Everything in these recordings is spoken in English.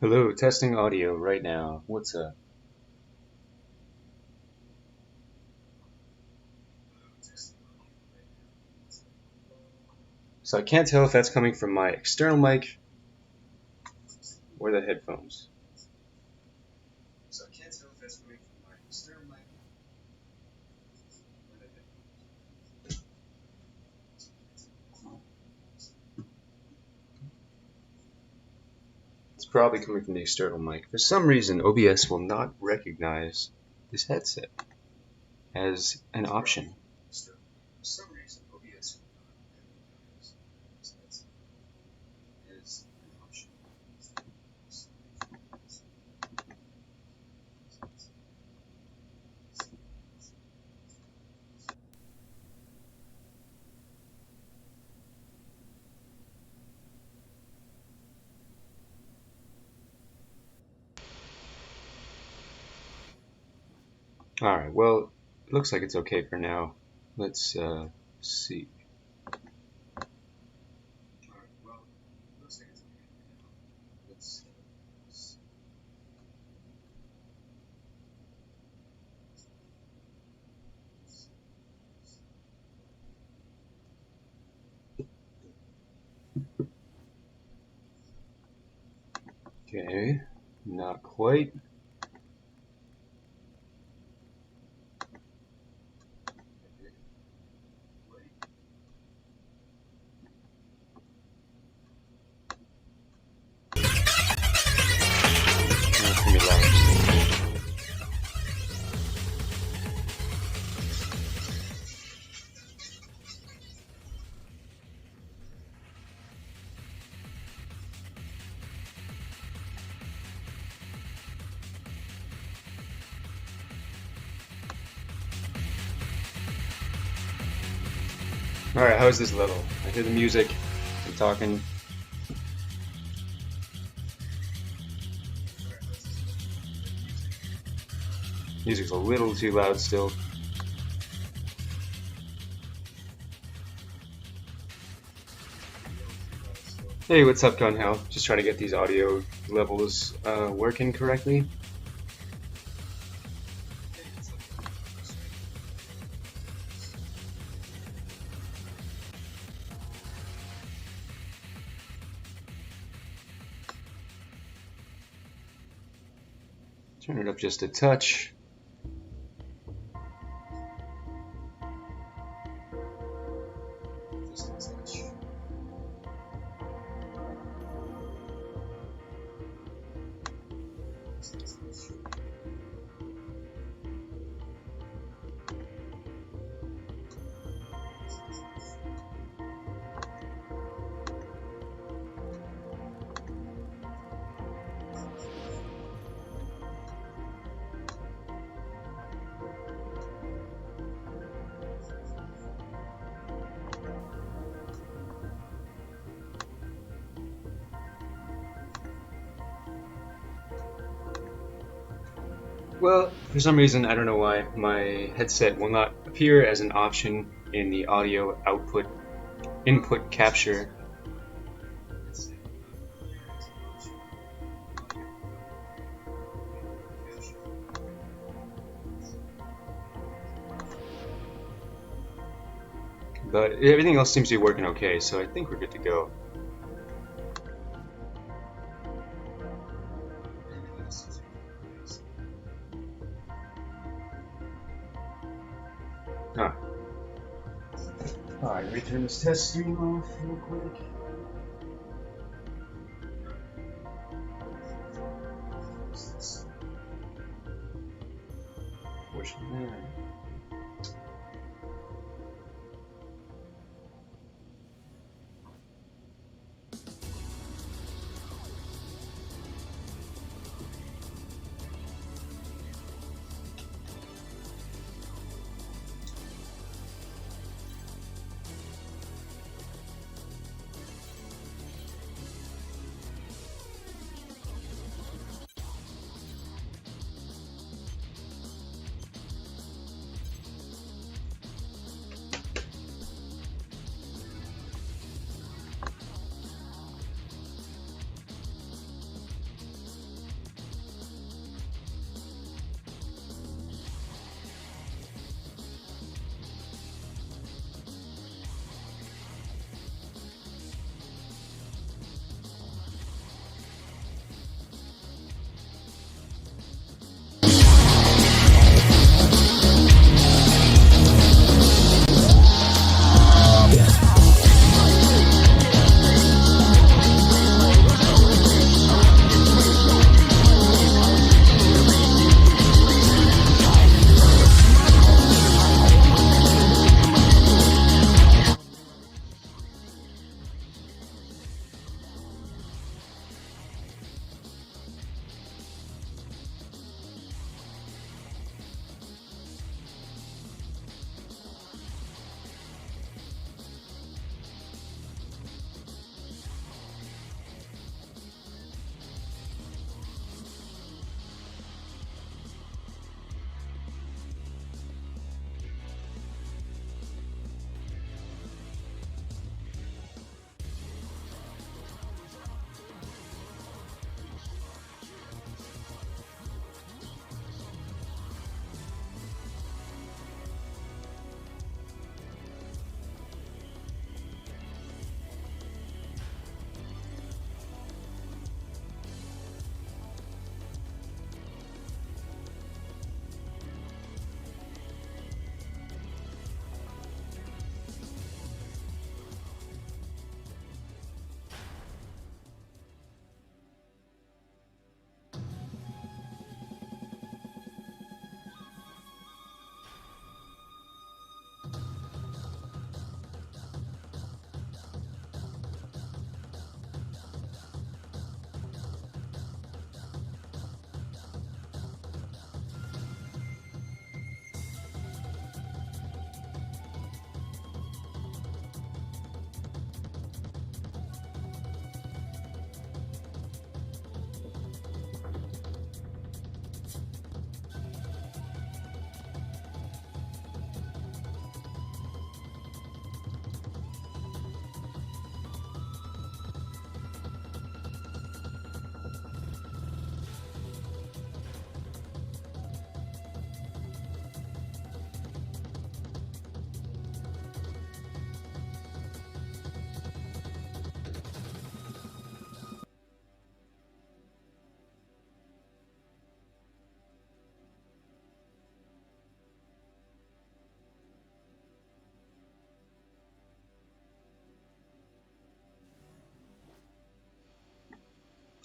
Hello, testing audio right now. What's up? So I can't tell if that's coming from my external mic or the headphones. It's probably coming from the external mic. For some reason, OBS will not recognize this headset as an option. Alright, well, it looks like it's okay for now. Let's see. Okay, not quite. That's gonna be loud. Alright, how's this level? I hear the music, I'm talking. Music's a little too loud still. Hey, what's up, Gunhal? Just trying to get these audio levels working correctly. Turn it up just a touch. Well, for some reason, I don't know why, my headset will not appear as an option in the audio output input capture. But everything else seems to be working okay, so I think we're good to go. Alright, let me turn this test screen off real quick. Push that.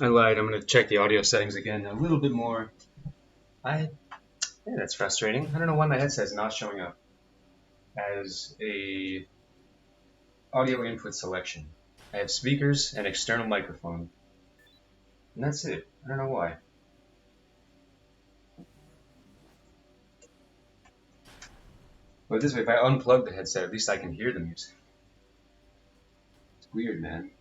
I lied. I'm going to check the audio settings again a little bit more. Yeah, that's frustrating. I don't know why my headset's not showing up as a audio input selection. I have speakers and external microphone, and that's it. I don't know why. But this way, if I unplug the headset, at least I can hear the music. It's weird, man.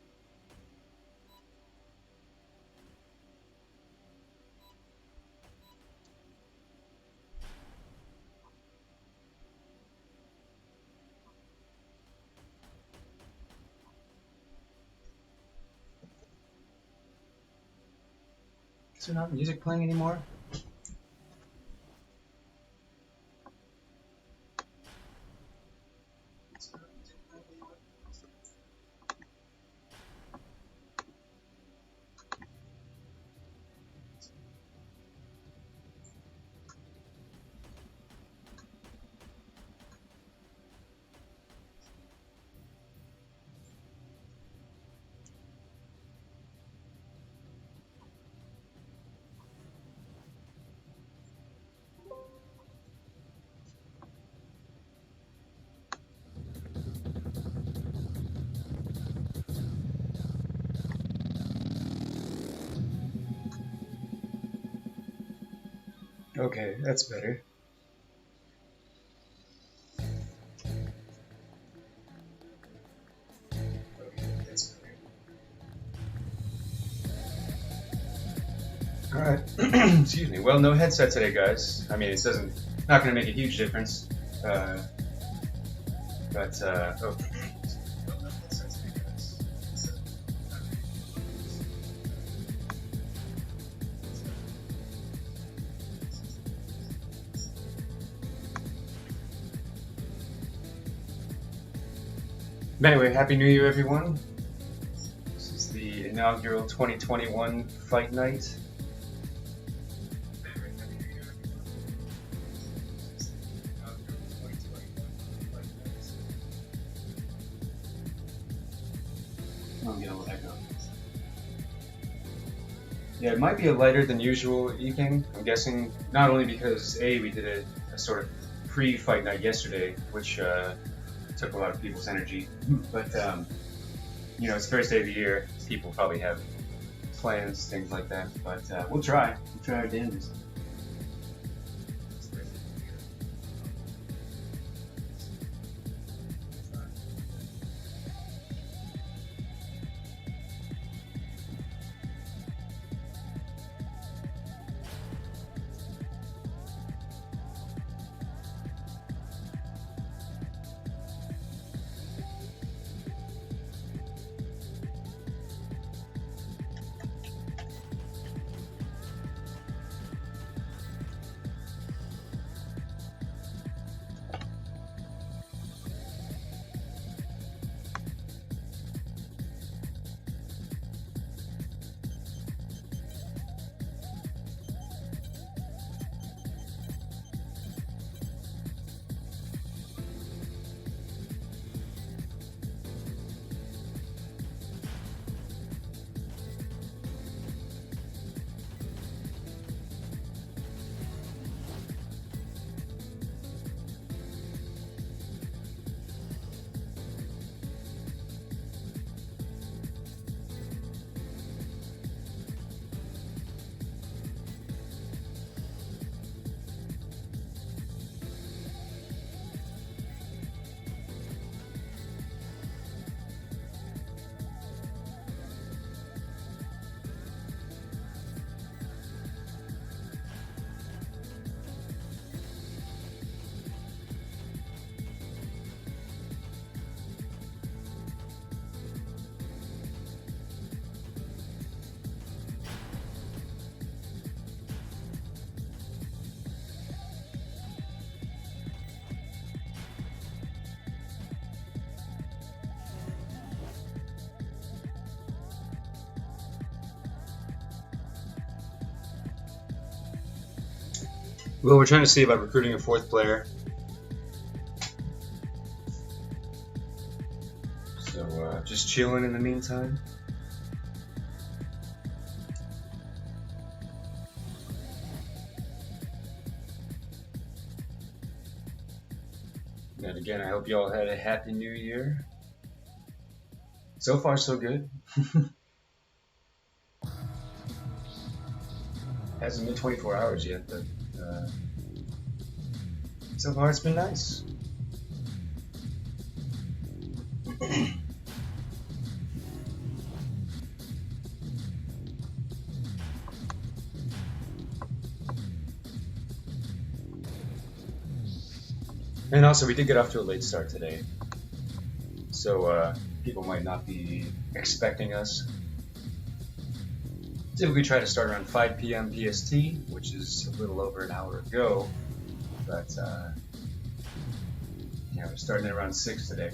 Is there not music playing anymore? Okay, that's better. Okay, that's better. Alright. Excuse me. Well, no headset today, guys. I mean, it doesn't, not going to make a huge difference. Oh. Anyway, Happy New Year, everyone. This is the inaugural 2021 Fight Night. Oh, get a little echo. Yeah, it might be a lighter than usual evening. I'm guessing not only because we did a sort of pre-fight night yesterday, which took a lot of people's energy, but you know, it's the first day of the year. People probably have plans, things like that. But we'll try our damnedest. Well, we're trying to see about recruiting a fourth player. So just chilling in the meantime. And again, I hope you all had a happy new year. So far, so good. Hasn't been 24 hours yet, but so far it's been nice. And also, we did get off to a late start today, so people might not be expecting us. Typically try to start around 5 p.m. PST, which is a little over an hour ago, but yeah, we're starting at around 6 today.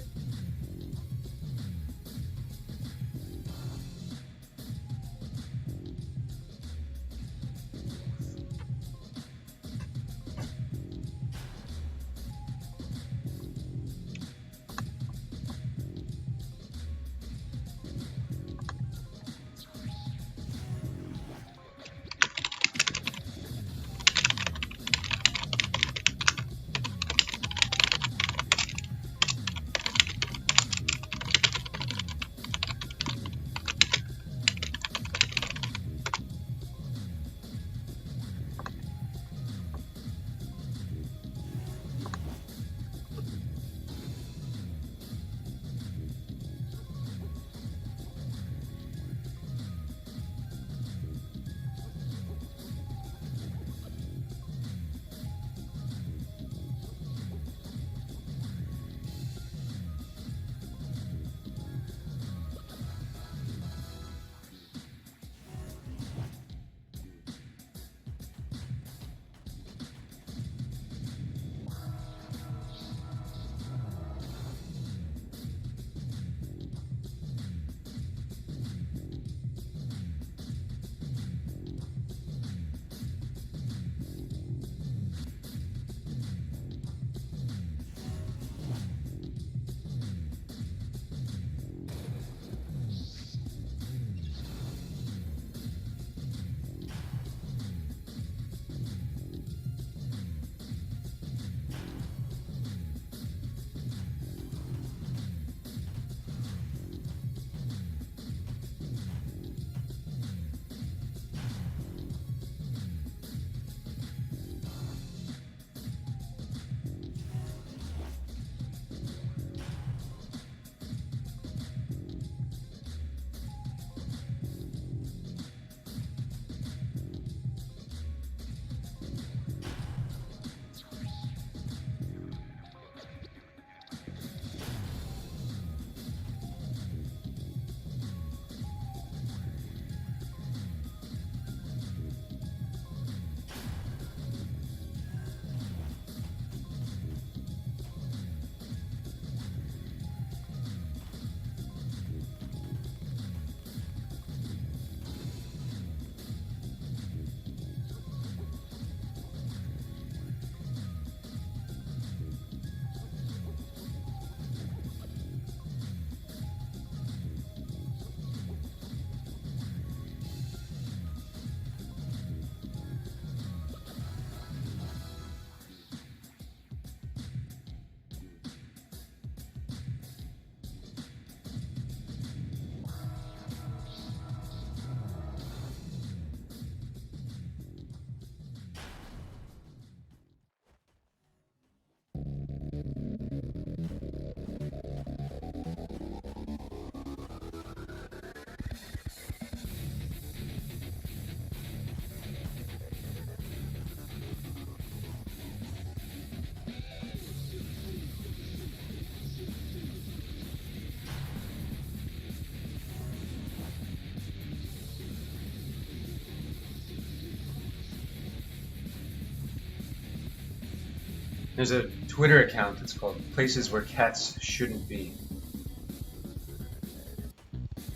There's a Twitter account that's called Places Where Cats Shouldn't Be.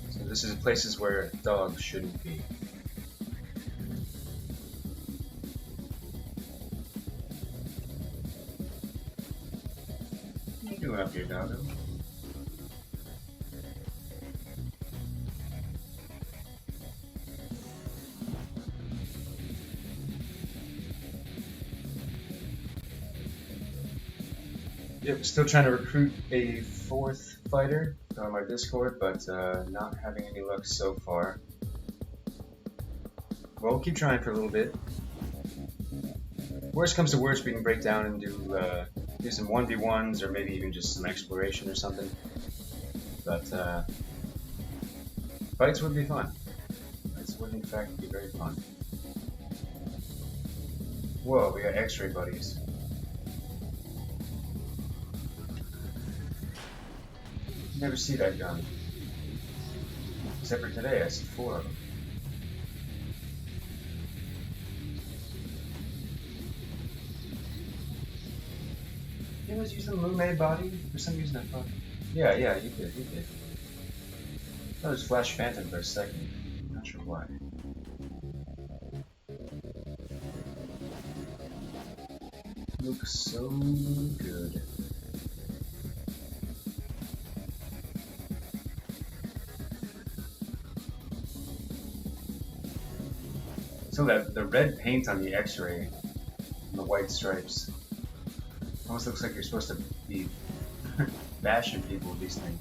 So this is places where dogs shouldn't be. What are you doing up here, doggo? Yep, still trying to recruit a fourth fighter on my Discord, but not having any luck so far. Well, we'll keep trying for a little bit. Worst comes to worst, we can break down and do some 1v1s or maybe even just some exploration or something. But fights would be fun. Fights would in fact be very fun. Whoa, we got X-ray buddies. Never see that gun. Except for today, I see 4 of them. You always use the Lume body? For some reason I thought... Yeah, you did. I thought it was Flash Phantom for a second. Not sure why. Looks so good. So that the red paint on the X-ray and the white stripes almost looks like you're supposed to be bashing people with these things.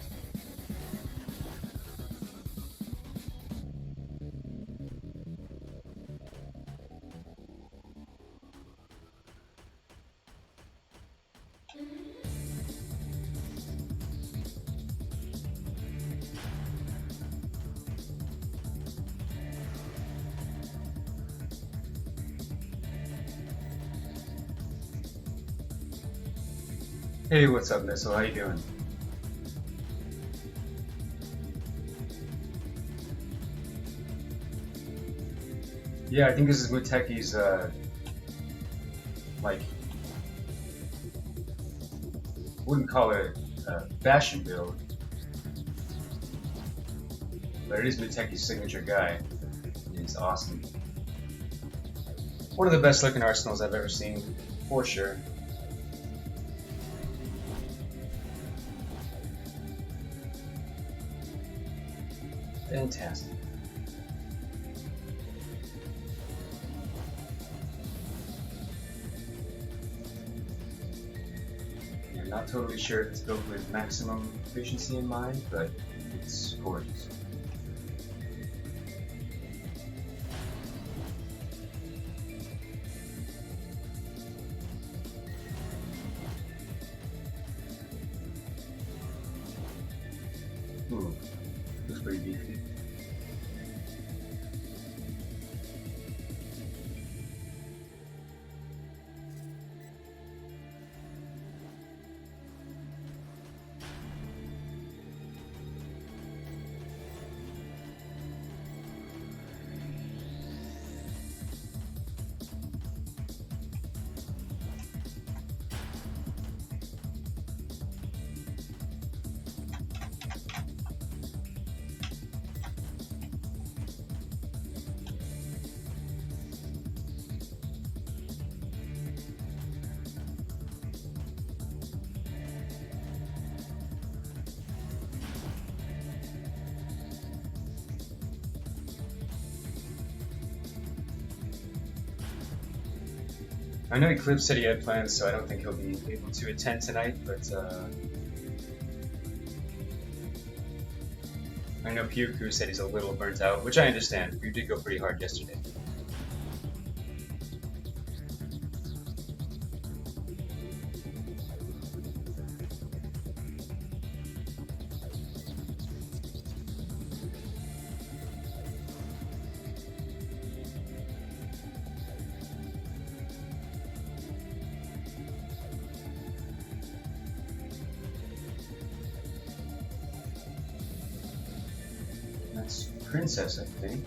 Hey, what's up, Missile? How you doing? Yeah, I think this is Muteki's, like, wouldn't call it a fashion build, but it is Muteki's signature guy. He's awesome. One of the best looking arsenals I've ever seen, for sure. Fantastic. I'm not totally sure if it's built with maximum efficiency in mind, but it's gorgeous. Ooh, looks pretty beefy. I know Eclipse said he had plans, so I don't think he'll be able to attend tonight, but I know Pyuku said he's a little burnt out, which I understand. You did go pretty hard yesterday. That's Princess, I think.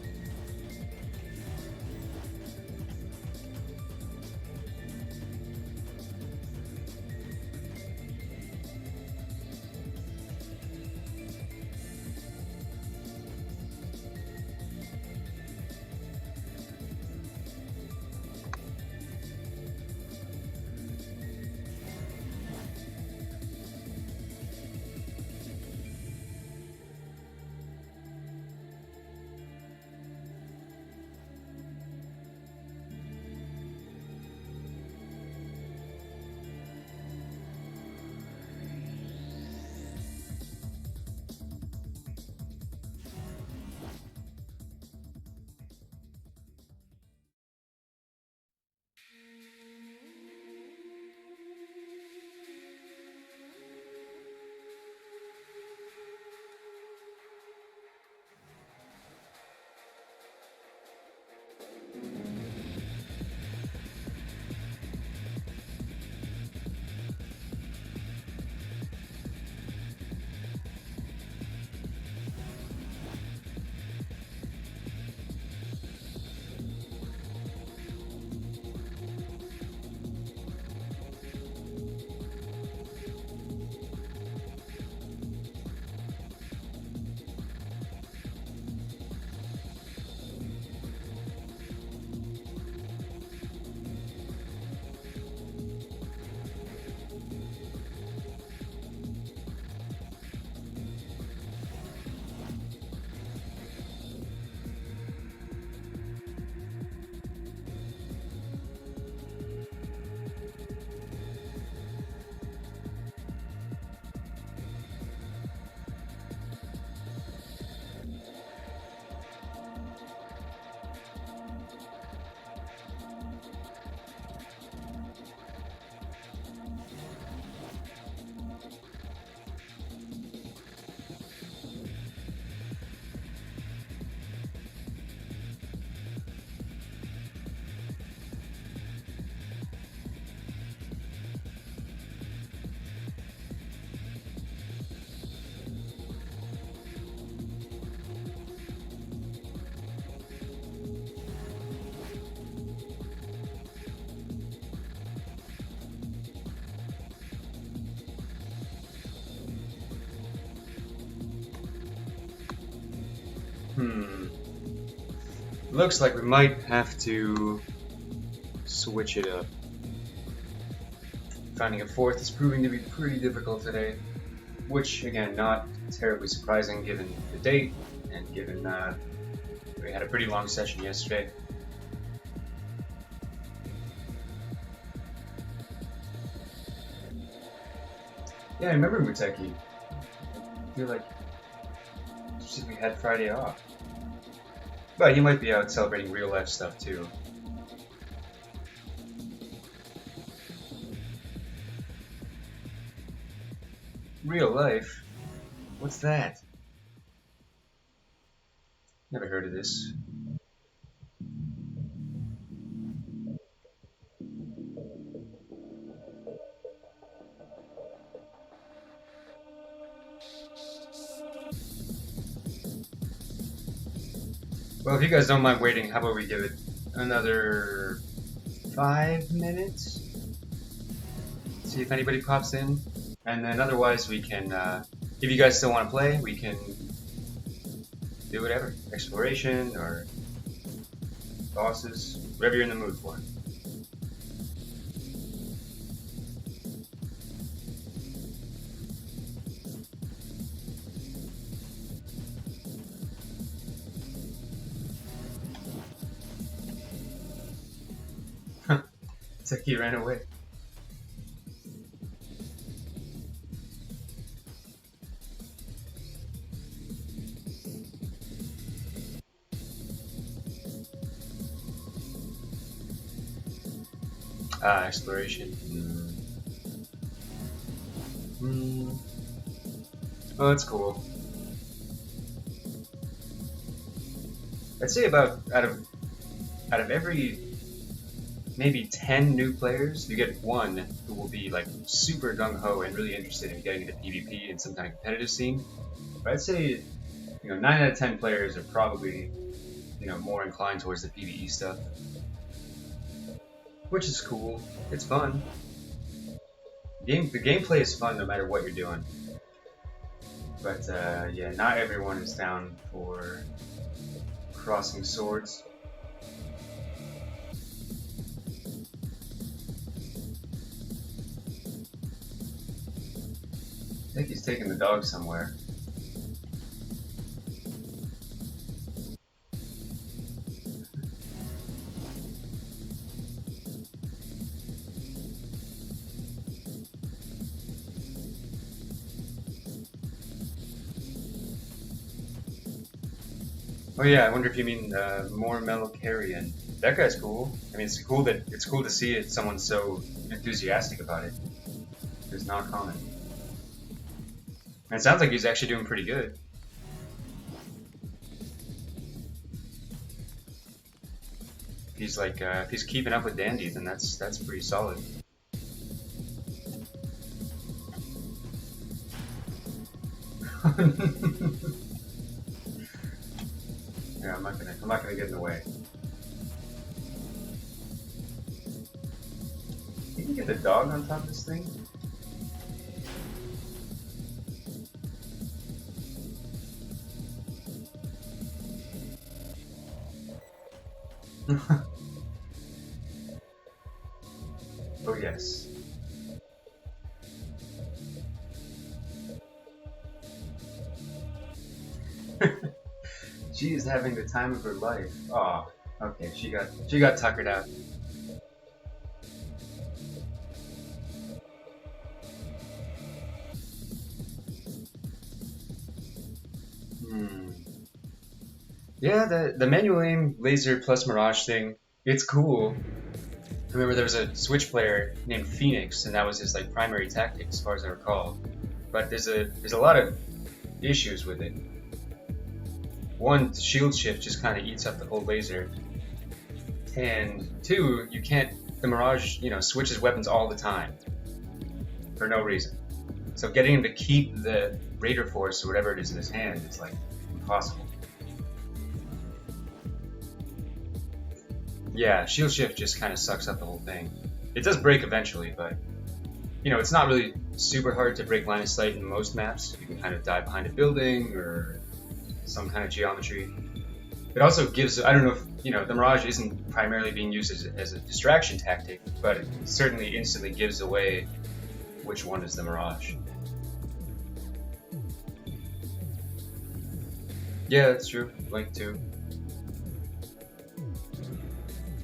Looks like we might have to switch it up. Finding a fourth is proving to be pretty difficult today, which again, not terribly surprising given the date and given we had a pretty long session yesterday. Yeah, I remember Muteki. I feel like we had Friday off. But he might be out celebrating real life stuff too. Real life? What's that? Never heard of this. Well, if you guys don't mind waiting, how about we give it another 5 minutes? See if anybody pops in. And then otherwise we can, if you guys still want to play, we can do whatever. Exploration or bosses, whatever you're in the mood for. Teki ran away. Exploration. Oh, that's cool. I'd say about out of every maybe 10 new players, you get one who will be like super gung-ho and really interested in getting into PvP and some kind of competitive scene. But I'd say, 9 out of 10 players are probably, more inclined towards the PvE stuff. Which is cool. It's fun. The gameplay is fun no matter what you're doing. But yeah, not everyone is down for crossing swords. I think he's taking the dog somewhere. Oh yeah, I wonder if you mean more Melocarian. That guy's cool. I mean, it's cool to see someone so enthusiastic about it. It's not common. And it sounds like he's actually doing pretty good. He's like, if he's keeping up with Dandy, then that's pretty solid. Yeah, I'm not gonna get in the way. You can get the dog on top of this thing. Oh yes. She is having the time of her life. Oh, okay. She got tuckered out. Yeah, the manual aim laser plus mirage thing, it's cool. I remember there was a Switch player named Phoenix, and that was his like primary tactic, as far as I recall. But there's a lot of issues with it. One, shield shift just kind of eats up the whole laser, and two, you can't. The Mirage, switches weapons all the time for no reason. So getting him to keep the Raider Force or whatever it is in his hand is like impossible. Yeah, shield shift just kind of sucks up the whole thing. It does break eventually, but it's not really super hard to break line of sight in most maps. You can kind of dive behind a building or some kind of geometry. It also gives, I don't know if, the Mirage isn't primarily being used as a distraction tactic, but it certainly instantly gives away which one is the Mirage. Yeah, that's true. Blink too.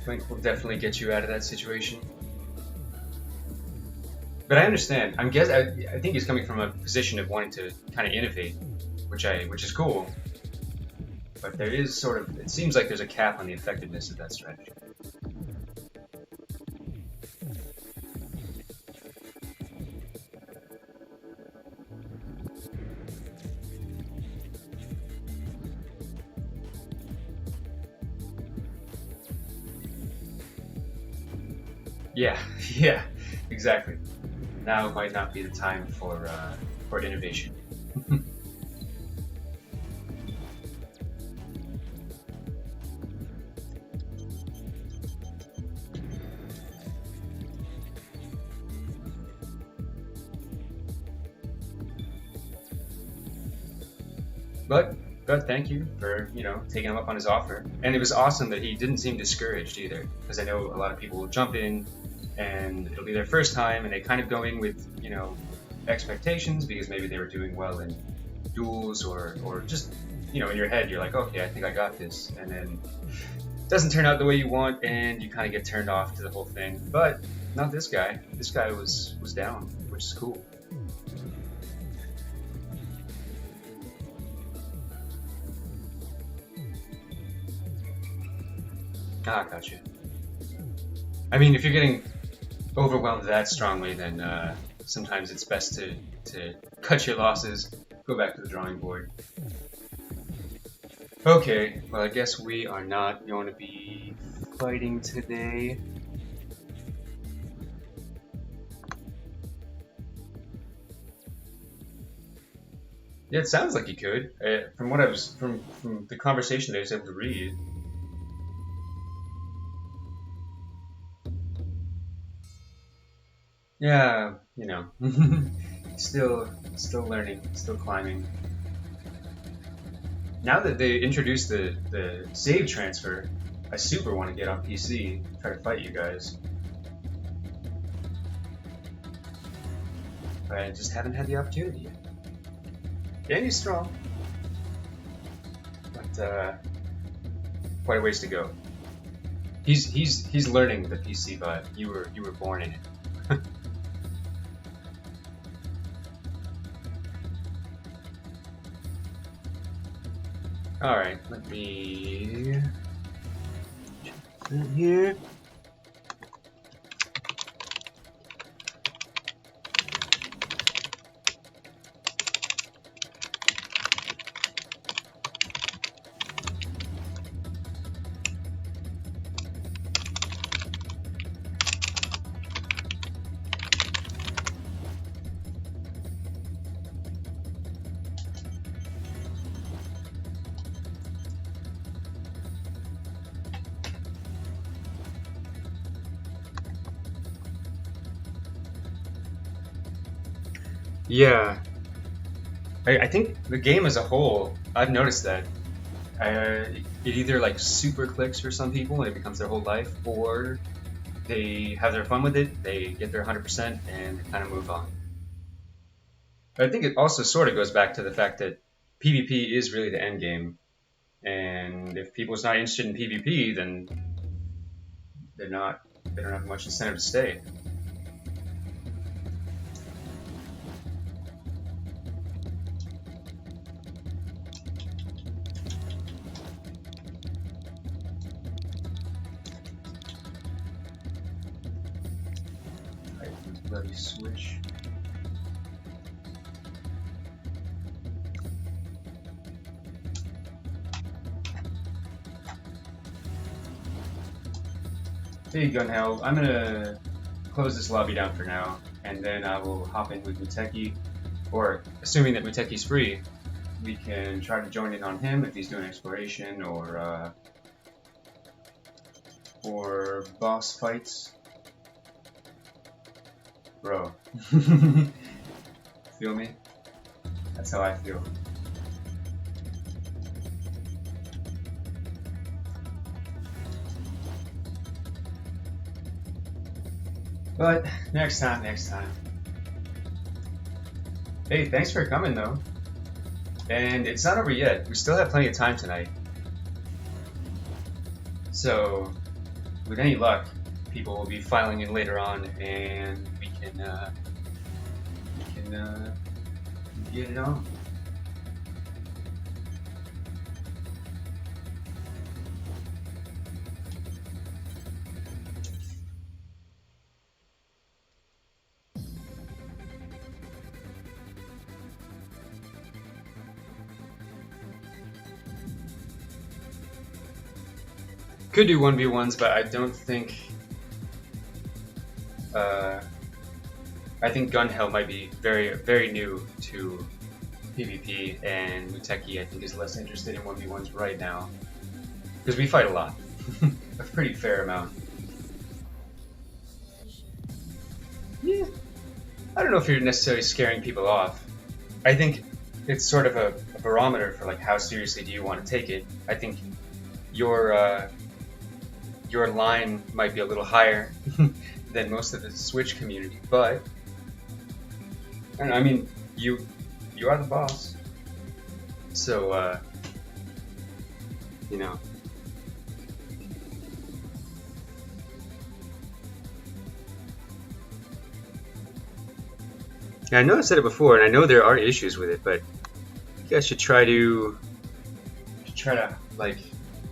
Blink will definitely get you out of that situation. But I understand. I think he's coming from a position of wanting to kind of innovate, which is cool. But there is sort of, it seems like there's a cap on the effectiveness of that strategy. Yeah, yeah, exactly. Now might not be the time for innovation. But thank you for taking him up on his offer, and it was awesome that he didn't seem discouraged either, because I know a lot of people will jump in and it'll be their first time and they kind of go in with expectations because maybe they were doing well in duels or just in your head you're like, okay, I think I got this, and then it doesn't turn out the way you want and you kind of get turned off to the whole thing. But not this guy. This guy was down, which is cool. Ah, gotcha. I mean, if you're getting overwhelmed that strongly, then sometimes it's best to cut your losses, go back to the drawing board. Okay, well, I guess we are not going to be fighting today. Yeah, it sounds like you could. From what I was from the conversation that I was able to read. Yeah, still learning, still climbing. Now that they introduced the save transfer, I super want to get on PC, try to fight you guys. But I just haven't had the opportunity yet. Danny's strong, but quite a ways to go. He's learning the PC vibe. You were born in it. All right, let me check that here. Yeah, I think the game as a whole, I've noticed that it either like super clicks for some people and it becomes their whole life, or they have their fun with it, they get their 100% and they kind of move on. But I think it also sort of goes back to the fact that PvP is really the end game, and if people's not interested in PvP, then they don't have much incentive to stay. Bloody switch. Hey Gunhell, I'm gonna close this lobby down for now, and then I will hop in with Muteki, or assuming that Muteki's free, we can try to join in on him if he's doing exploration or boss fights. Bro. Feel me? That's how I feel. But next time. Hey, thanks for coming though. And it's not over yet. We still have plenty of time tonight. So, with any luck, people will be filing in later on, and we can get it on. Could do 1v1s, but I don't think. I think Gun Hell might be very, very new to PvP, and Muteki I think is less interested in 1v1s right now because we fight a lot, a pretty fair amount. Yeah, I don't know if you're necessarily scaring people off. I think it's sort of a barometer for like how seriously do you want to take it. I think your line might be a little higher than most of the Switch community, but I don't know, I mean, you are the boss, so you know. Yeah, I know I said it before, and I know there are issues with it, but you guys should try to like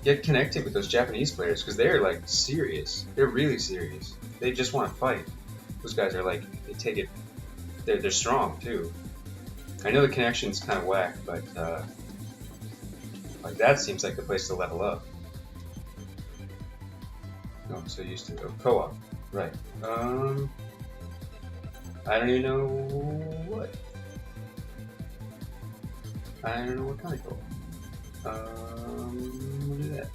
get connected with those Japanese players because they're like serious. They're really serious. They just want to fight. Those guys are like, they take it. They're strong too. I know the connection's kind of whack, but like that seems like the place to level up. No, I'm so used to it. Oh, co-op, right? I don't even know what. I don't know what kind of co-op. We'll do that.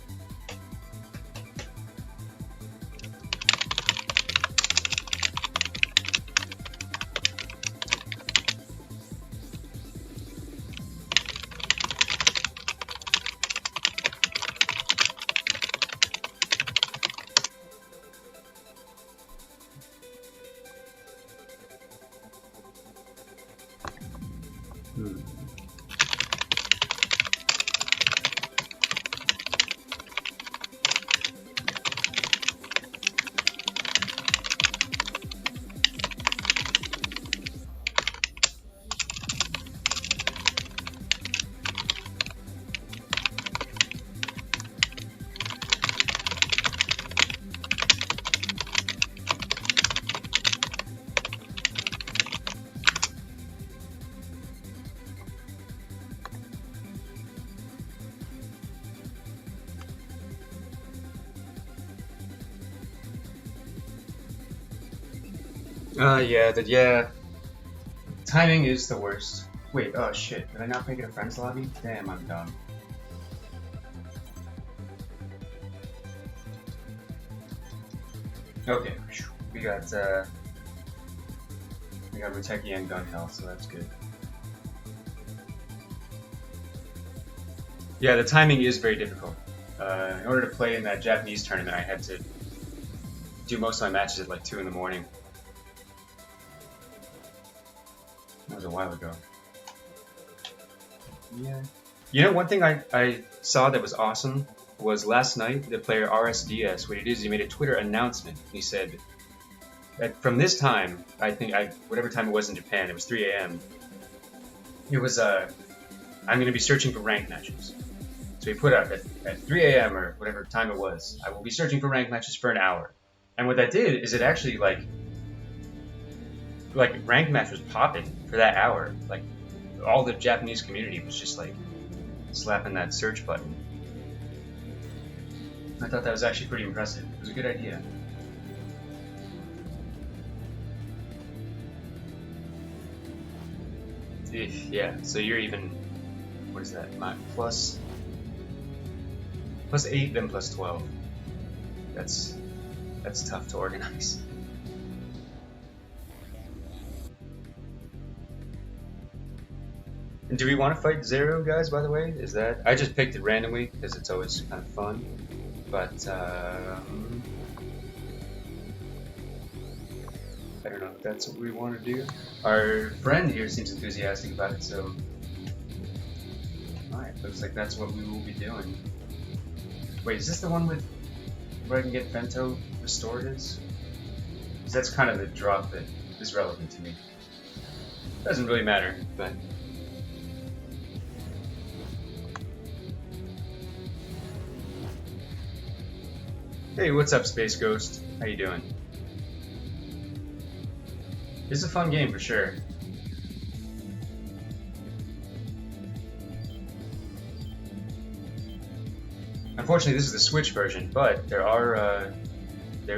Yeah. Timing is the worst. Wait, oh shit, did I not make it a friends lobby? Damn, I'm dumb. Okay, we got Muteki and Gun Hell, so that's good. Yeah, the timing is very difficult. In order to play in that Japanese tournament, I had to do most of my matches at like 2 in the morning. That was a while ago. Yeah. You know, one thing I saw that was awesome was last night, the player RSDS, what he did is he made a Twitter announcement. He said that from this time, whatever time it was in Japan, it was 3 a.m., it was, I'm going to be searching for ranked matches. So he put up at 3 a.m. or whatever time it was, I will be searching for ranked matches for an hour. And what that did is it actually, like ranked match was popping for that hour. Like, all the Japanese community was just, like, slapping that search button. I thought that was actually pretty impressive. It was a good idea. Yeah, so you're even, what is that, plus 8, then plus 12. That's tough to organize. And do we want to fight Zeru, guys, by the way? Is that... I just picked it randomly because it's always kind of fun. But, I don't know if that's what we want to do. Our friend here seems enthusiastic about it, so... Alright, looks like that's what we will be doing. Wait, is this the one with where I can get Vento restored is? Because that's kind of the drop that is relevant to me. Doesn't really matter, but... Hey, what's up, Space Ghost? How you doing? It's a fun game for sure. Unfortunately, this is the Switch version, but there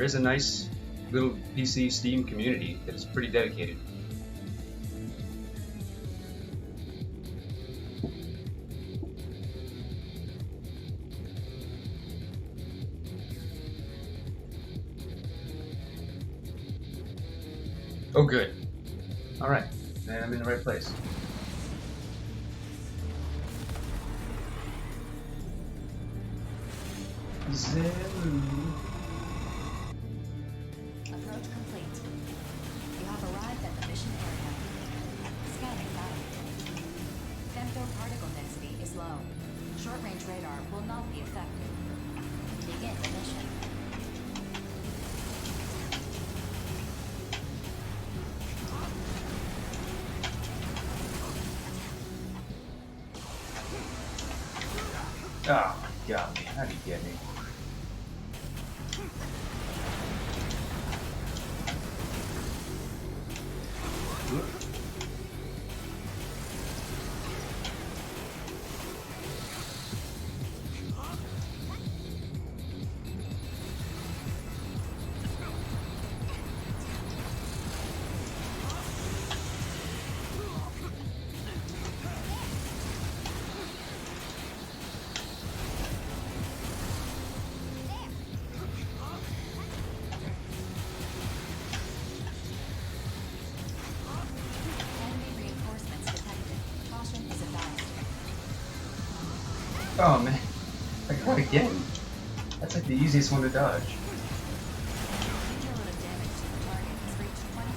is a nice little PC Steam community that is pretty dedicated. Oh, good. Alright, then I'm in the right place. Zeru. Approach complete. You have arrived at the mission area. Scanning data. Femto particle density is low. Short-range radar will not be effective. Begin the mission. Oh my god, how did you get me? Oh man, I got again. That's like the easiest one to dodge. Cumulative damage to the target has reached 25%.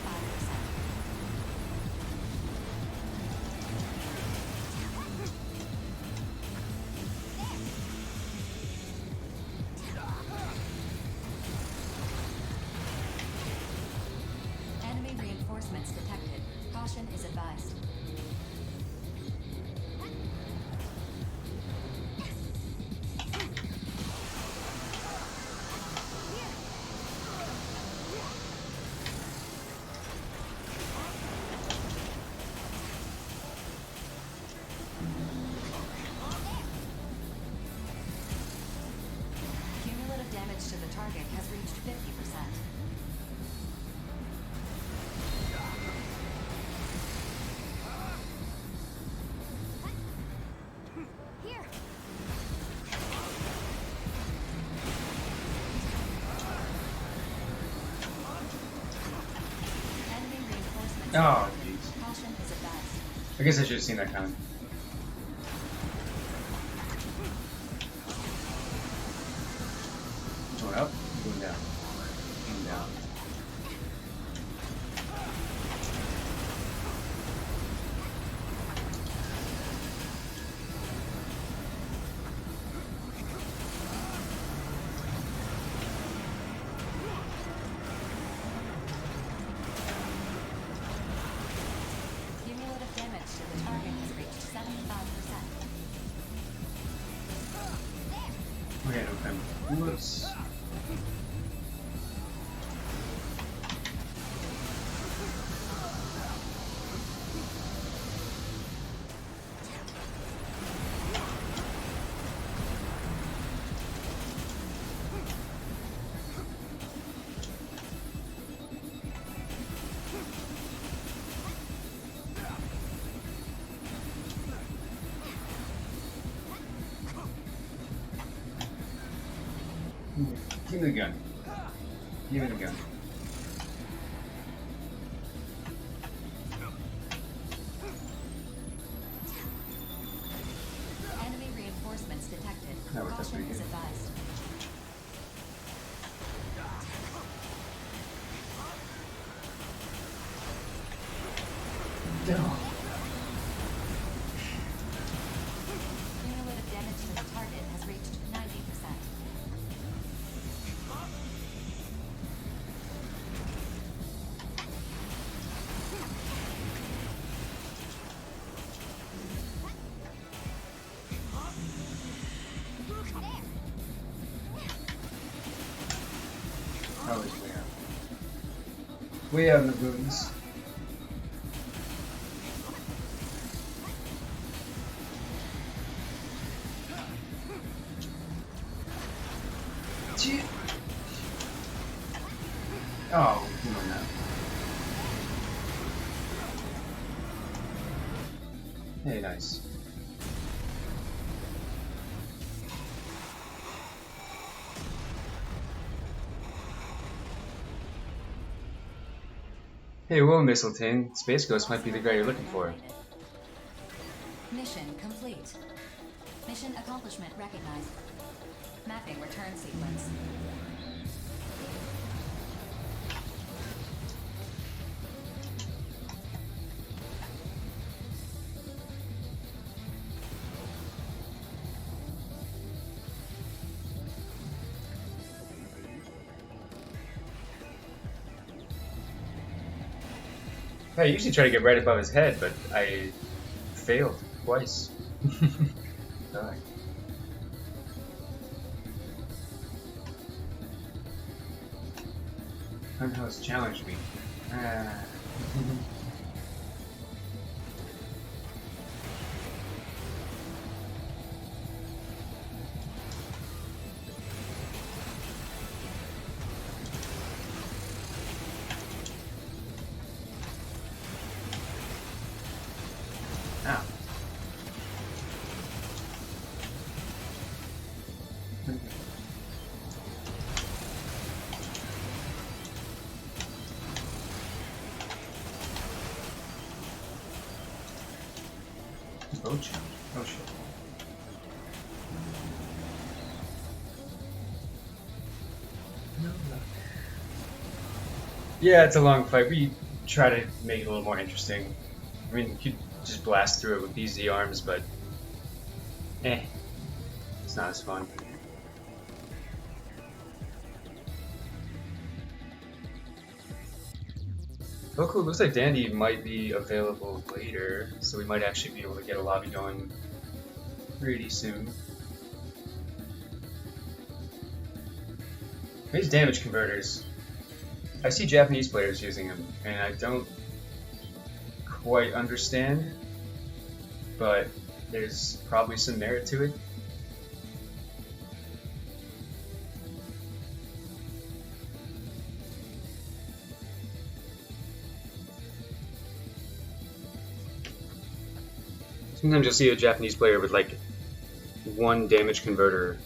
Enemy reinforcements detected. Caution is advised. Cumulative damage to the target has reached 50%. Enemy reinforcements. Oh jeez. Caution is advised. I guess I should have seen that coming. Going up, going down. Going down. Cumulative damage to the target has reached 75%. Okay, no time. Whoops. Give me the gun. Give me the gun. Enemy reinforcements detected. That worked out Caution pretty is good. advised. Cumulative damage to the target has reached 90%. Oh, it's way out in the boons. Oh, come on now. Hey, nice. Hey, whoa, Mistletoe. Space Ghost might be the guy you're looking for. Mission complete. Mission accomplishment recognized. Mapping return sequence. I usually try to get right above his head, but I failed twice. Die. Hunter's challenged me. Ow. Oh shit. Oh shit. No luck. Yeah, it's a long fight. We try to make it a little more interesting. I mean, you could just blast through it with these Z arms, but it's not as fun. Oh cool, looks like Dandy might be available later, so we might actually be able to get a lobby going pretty soon. These damage converters. I see Japanese players using them, and I don't quite understand, but there's probably some merit to it. Sometimes you'll see a Japanese player with like one damage converter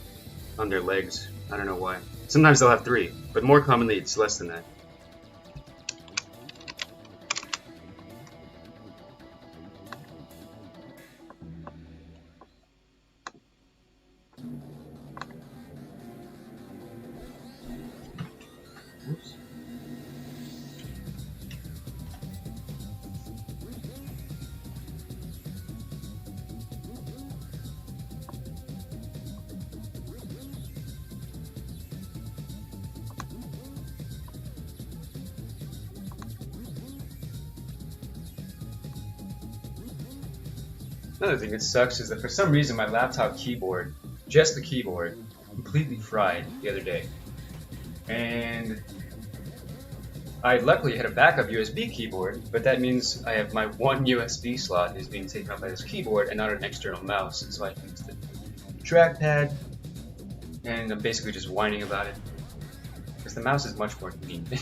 on their legs. I don't know why. Sometimes they'll have three, but more commonly it's less than that. Oops. Another thing that sucks is that for some reason my laptop keyboard, just the keyboard, completely fried the other day. And I luckily had a backup USB keyboard, but that means I have my one USB slot is being taken up by this keyboard and not an external mouse, and so I can use the trackpad, and I'm basically just whining about it, because the mouse is much more convenient.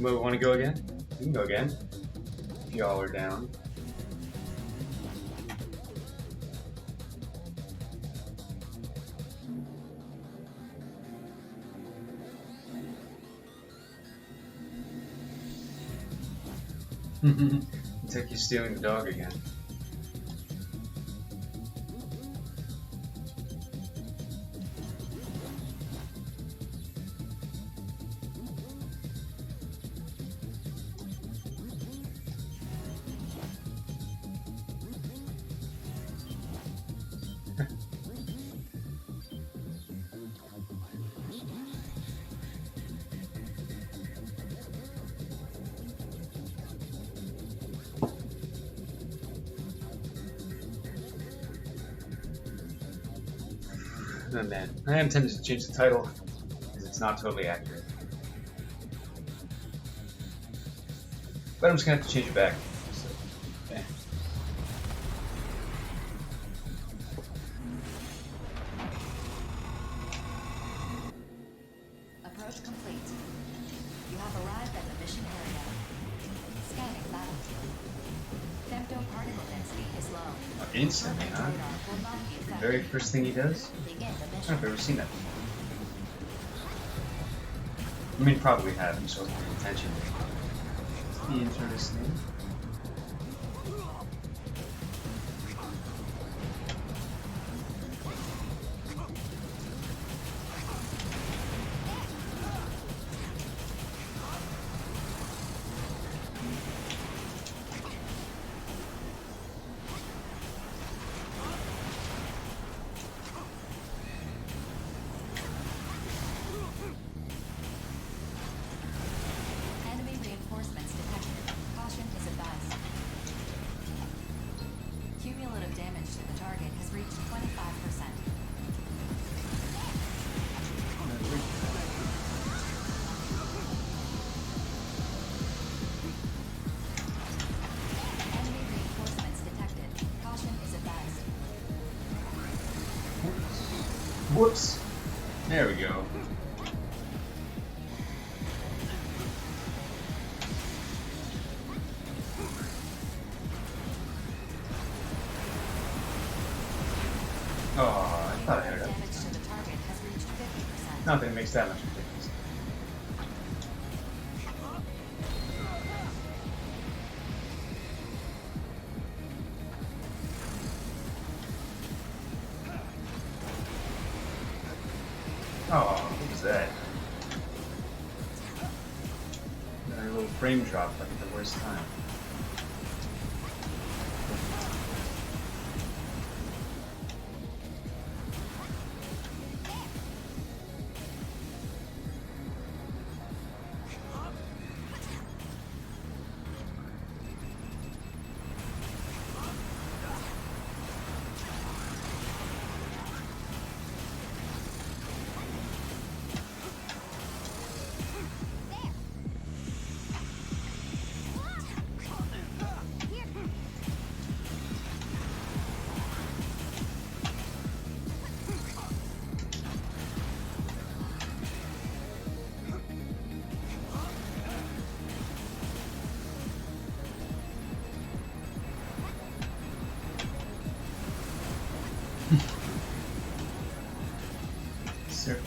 Want to go again? We can go again. If y'all are down. It's like you're stealing the dog again. Oh man, I am tempted to change the title because it's not totally accurate. But I'm just gonna have to change it back. So, yeah. Approach complete. You have arrived at the mission area. Scanning battlefield. Femto particle density is low. Instantly, huh? Radar will not be The affected. very first thing he does? Begin the I don't know mission. if I've ever seen that before. I mean, probably have, I'm just wasn't paying attention. Be interesting. Enemy reinforcements detected. Caution is advised. Cumulative damage to the target has reached 25%. Enemy reinforcements detected. Caution is advised. Whoops! There we go. Oh, I thought I had it up. Damage to the target has reached 50%. Not that it makes that much difference. Oh, what was that? A little frame drop like at the worst time. Sir.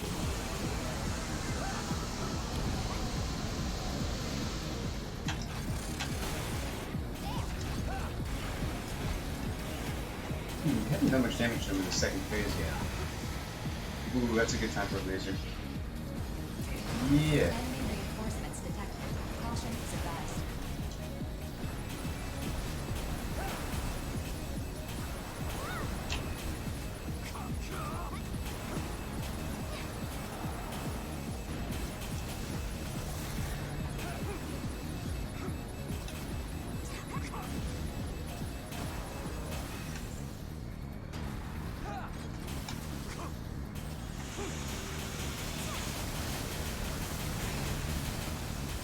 We haven't done much damage to him in the second phase yet. Ooh, that's a good time for a laser. Yeah. Enemy reinforcements detected. Caution is advised.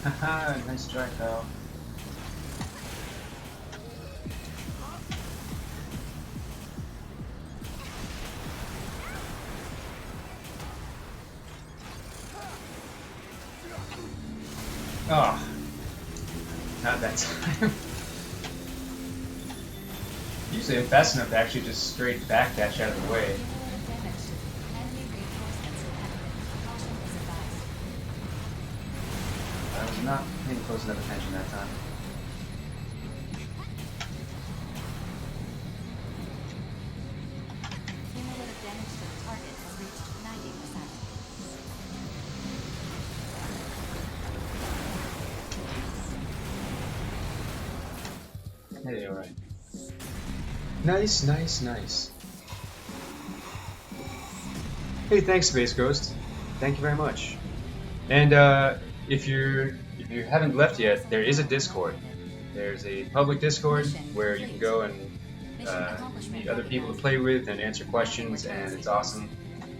Haha, nice try, pal. Oh, Not that time. Usually I'm fast enough to actually just straight backdash out of the way. I was not paying close enough attention that time. Cumulative damage to the target has reached 90%. Hey, alright. Nice, nice, nice. Hey, thanks, Space Ghost. Thank you very much. And if you haven't left yet, there is a Discord. There's a public Discord where you can go and meet other people to play with and answer questions, and it's awesome.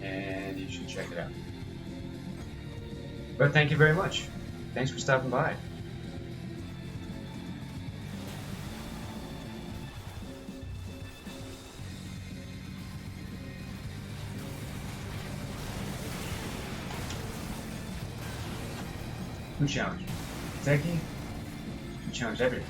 And you should check it out. But thank you very much. Thanks for stopping by. Who challenged? Zeki? Who challenged everything?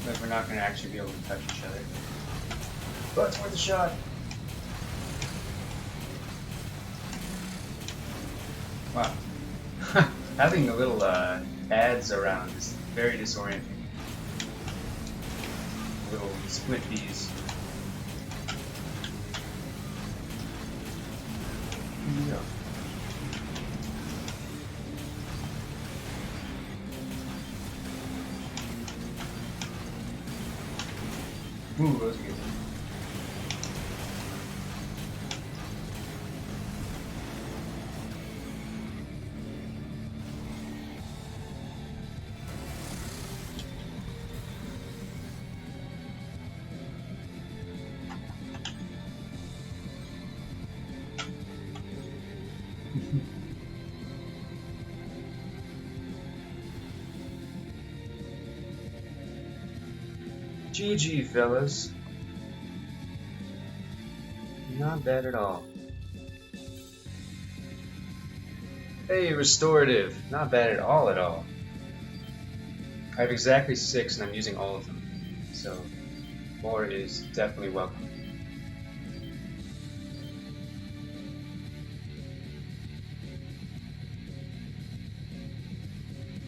But we're not going to actually be able to touch each other. But it's worth a shot. Wow. Having the little ads around is very disorienting. Little split bees. Here we go. Ooh, that was good. GG, fellas. Not bad at all. Hey, restorative. Not bad at all at all. I have exactly 6 and I'm using all of them. So, more is definitely welcome.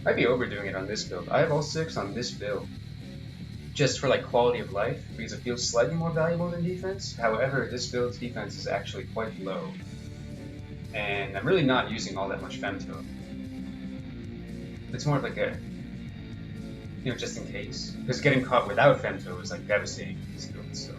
I'd be overdoing it on this build. I have all 6 on this build. Just for like quality of life, because it feels slightly more valuable than defense. However, this build's defense is actually quite low. And I'm really not using all that much femto. It's more of like a, just in case. Because getting caught without femto is like devastating for this build, so.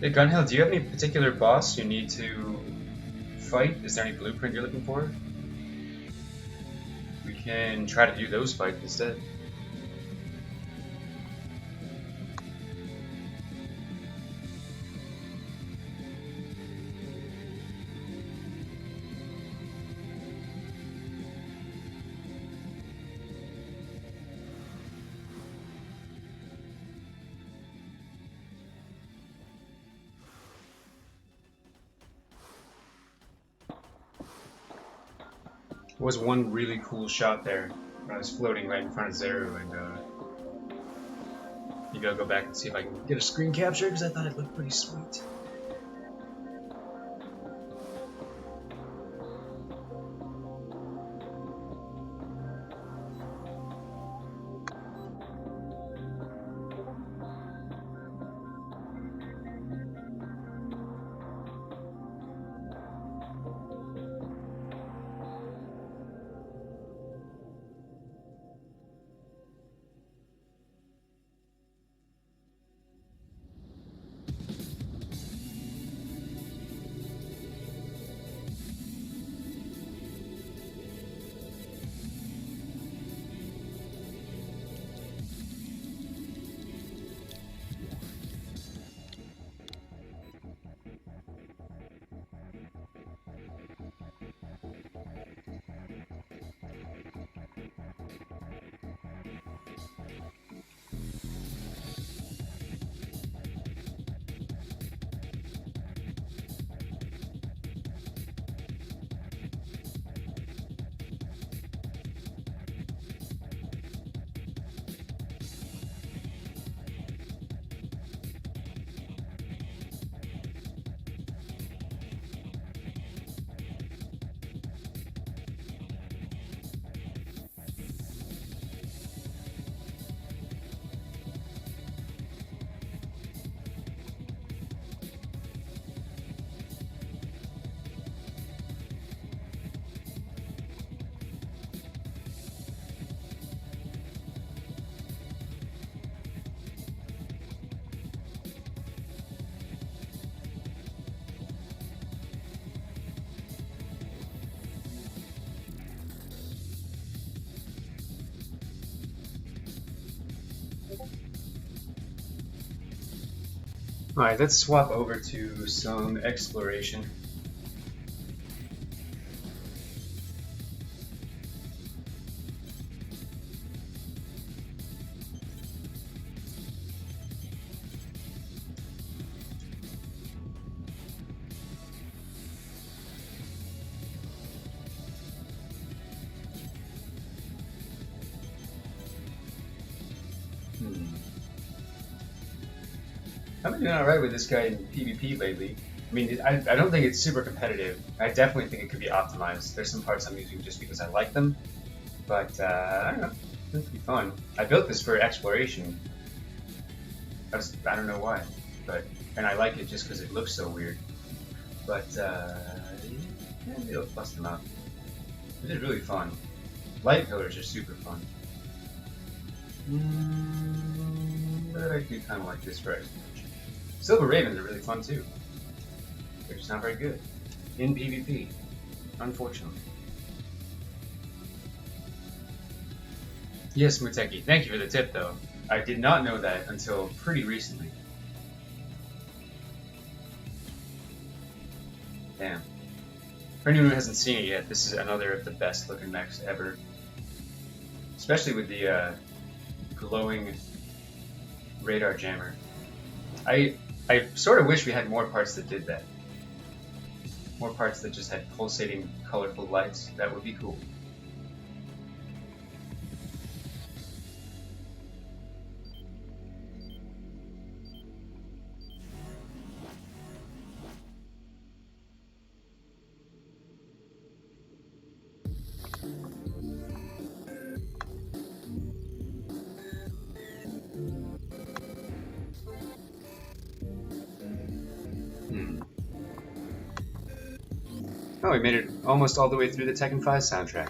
Hey Gunhill, do you have any particular boss you need to fight? Is there any blueprint you're looking for? We can try to do those fights instead. Was one really cool shot there when I was floating right in front of Zeru, and maybe I'll go back and see if I can get a screen capture because I thought it looked pretty sweet. Alright, let's swap over to some exploration. I've been doing alright with this guy in PvP lately. I mean, I don't think it's super competitive. I definitely think it could be optimized. There's some parts I'm using just because I like them, but I don't know. It's be fun. I built this for exploration. I don't know why, and I like it just because it looks so weird. But maybe let's bust them out. It is really fun. Light pillars are super fun. But I do kind of like this for exploration. Silver Ravens are really fun too. They're just not very good in PvP, unfortunately. Yes, Muteki, thank you for the tip though. I did not know that until pretty recently. Damn. For anyone who hasn't seen it yet, this is another of the best looking mechs ever. Especially with the glowing radar jammer. I sort of wish we had more parts that did that. More parts that just had pulsating, colorful lights. That would be cool. Oh, we made it almost all the way through the Tekken 5 soundtrack.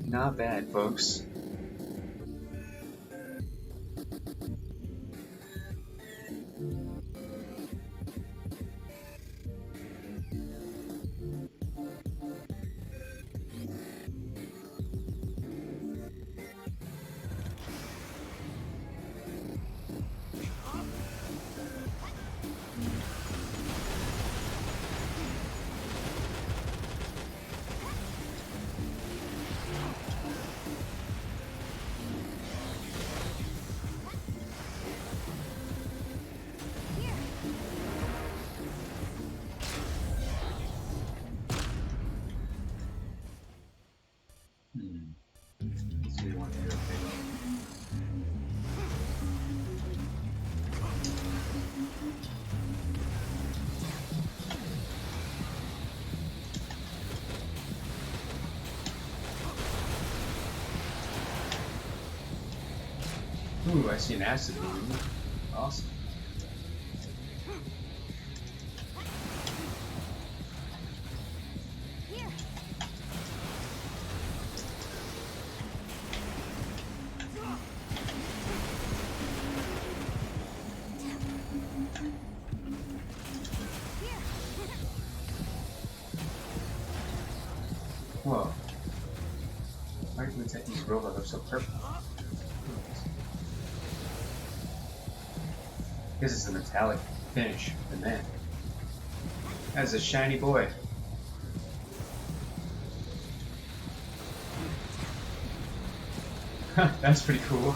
Not bad, folks. Ooh, I see an acid balloon. Awesome. Whoa. Why do we take these robots look so purple? This is a metallic finish, and then that's a shiny boy. That's pretty cool.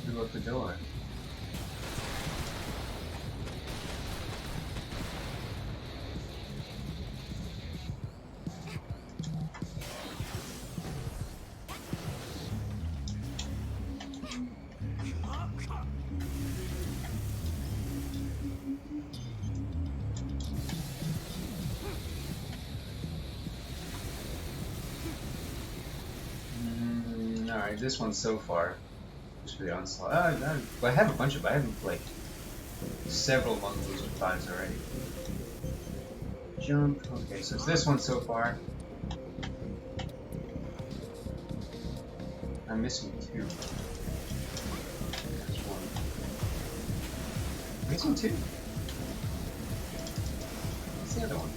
Who opened the door? Alright, this one so far. Just for the onslaught. I have a bunch of. I have like several months of 5s already. Jump. Okay, so it's this one so far. I'm missing 2. There's 1. Missing 2? What's the other one?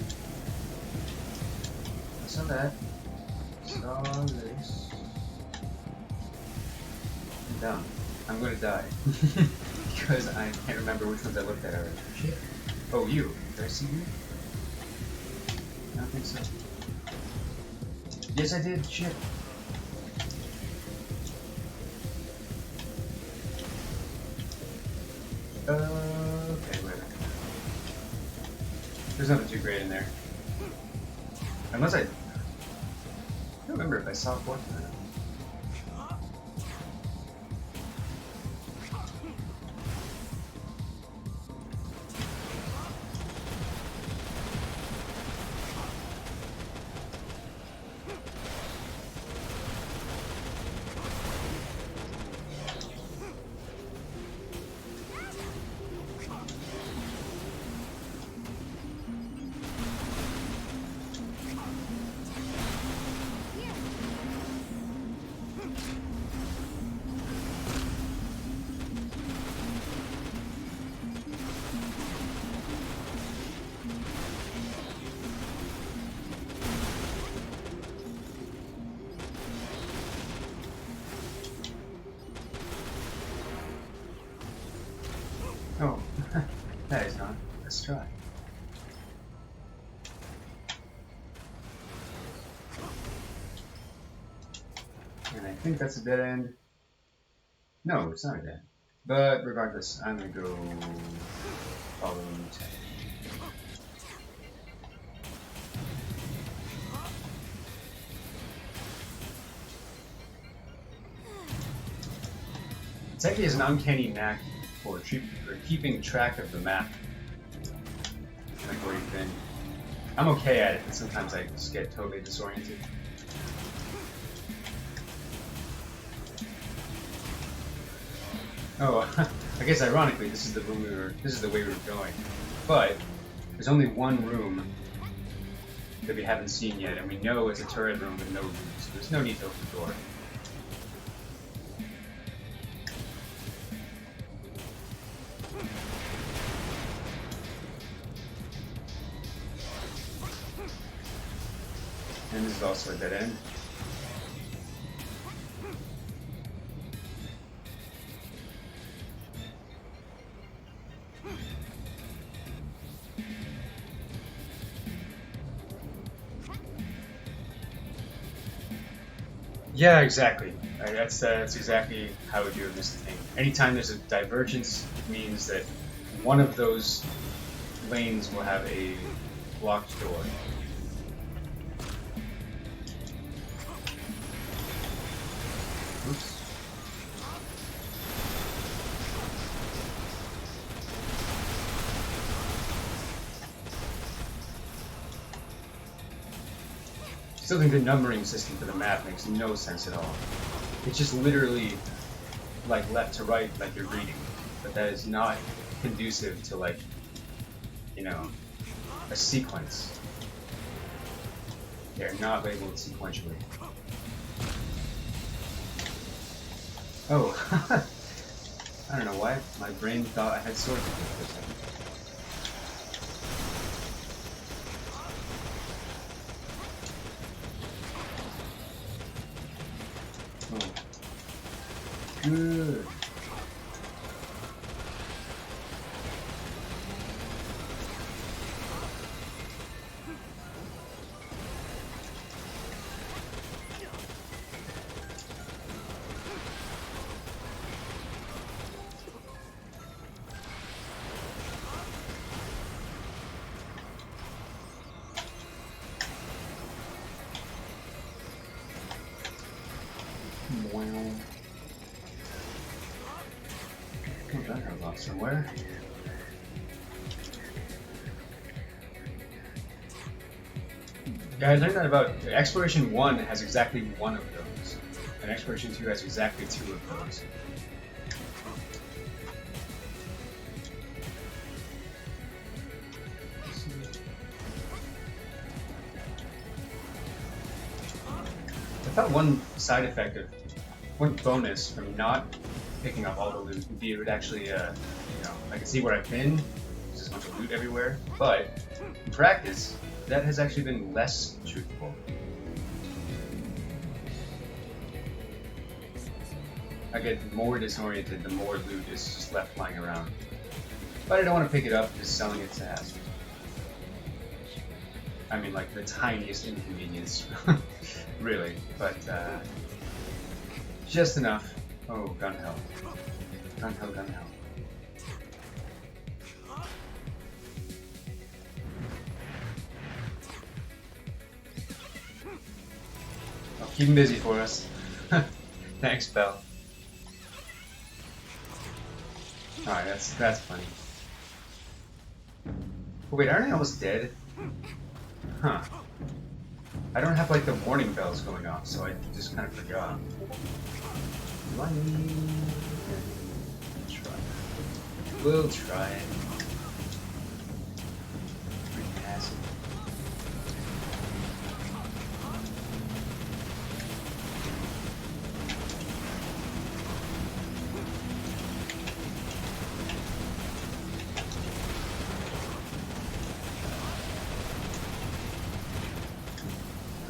I saw that. Saw this. Dumb. I'm gonna die. Because I can't remember which ones I looked at already. Shit. Oh, you. Did I see you? I don't think so. Yes, I did. Shit. Okay, wait a minute. There's nothing too great in there. Unless I don't remember if I saw a fourth or not. Oh, that is not. Let's try. And I think that's a dead end. No, it's not a dead end. But regardless, I'm gonna go follow 10. It's actually has an uncanny knack for keeping track of the map. Like where you've been. I'm okay at it, but sometimes I just get totally disoriented. Oh, I guess ironically, this is the room this is the way we were going. But there's only one room that we haven't seen yet, and we know it's a turret room with no rooms, so there's no need to open the door. And this is also a dead end. Yeah, exactly. That's exactly how we do in this thing. Anytime there's a divergence, it means that one of those lanes will have a blocked door. Oops. Still think the numbering system for the map makes no sense at all. It's just literally like left to right, like you're reading, but that is not conducive to, like, you know, a sequence. They're not labeled sequentially. Oh, I don't know why my brain thought I had swords for a second. Oh. Good. Wow. Oh, that got lost somewhere. Yeah, I learned that about Exploration 1 has exactly one of those, and Exploration 2 has exactly two of those. I thought one side effect of one bonus from not picking up all the loot would be it would actually, you know, I can see where I've been. There's just a bunch of loot everywhere. But in practice, that has actually been less truthful. I get more disoriented the more loot is just left flying around. But I don't want to pick it up because selling it's ass. I mean, like the tiniest inconvenience, really. But just enough. Oh, gun hell. Gun hell, gun hell. Oh, keep him busy for us. Thanks, Belle. Alright, that's funny. Oh, wait, aren't I almost dead? Huh. I don't have like the warning bells going off, so I just kind of forgot. Do I need... Try. We'll try it. Freaking acid.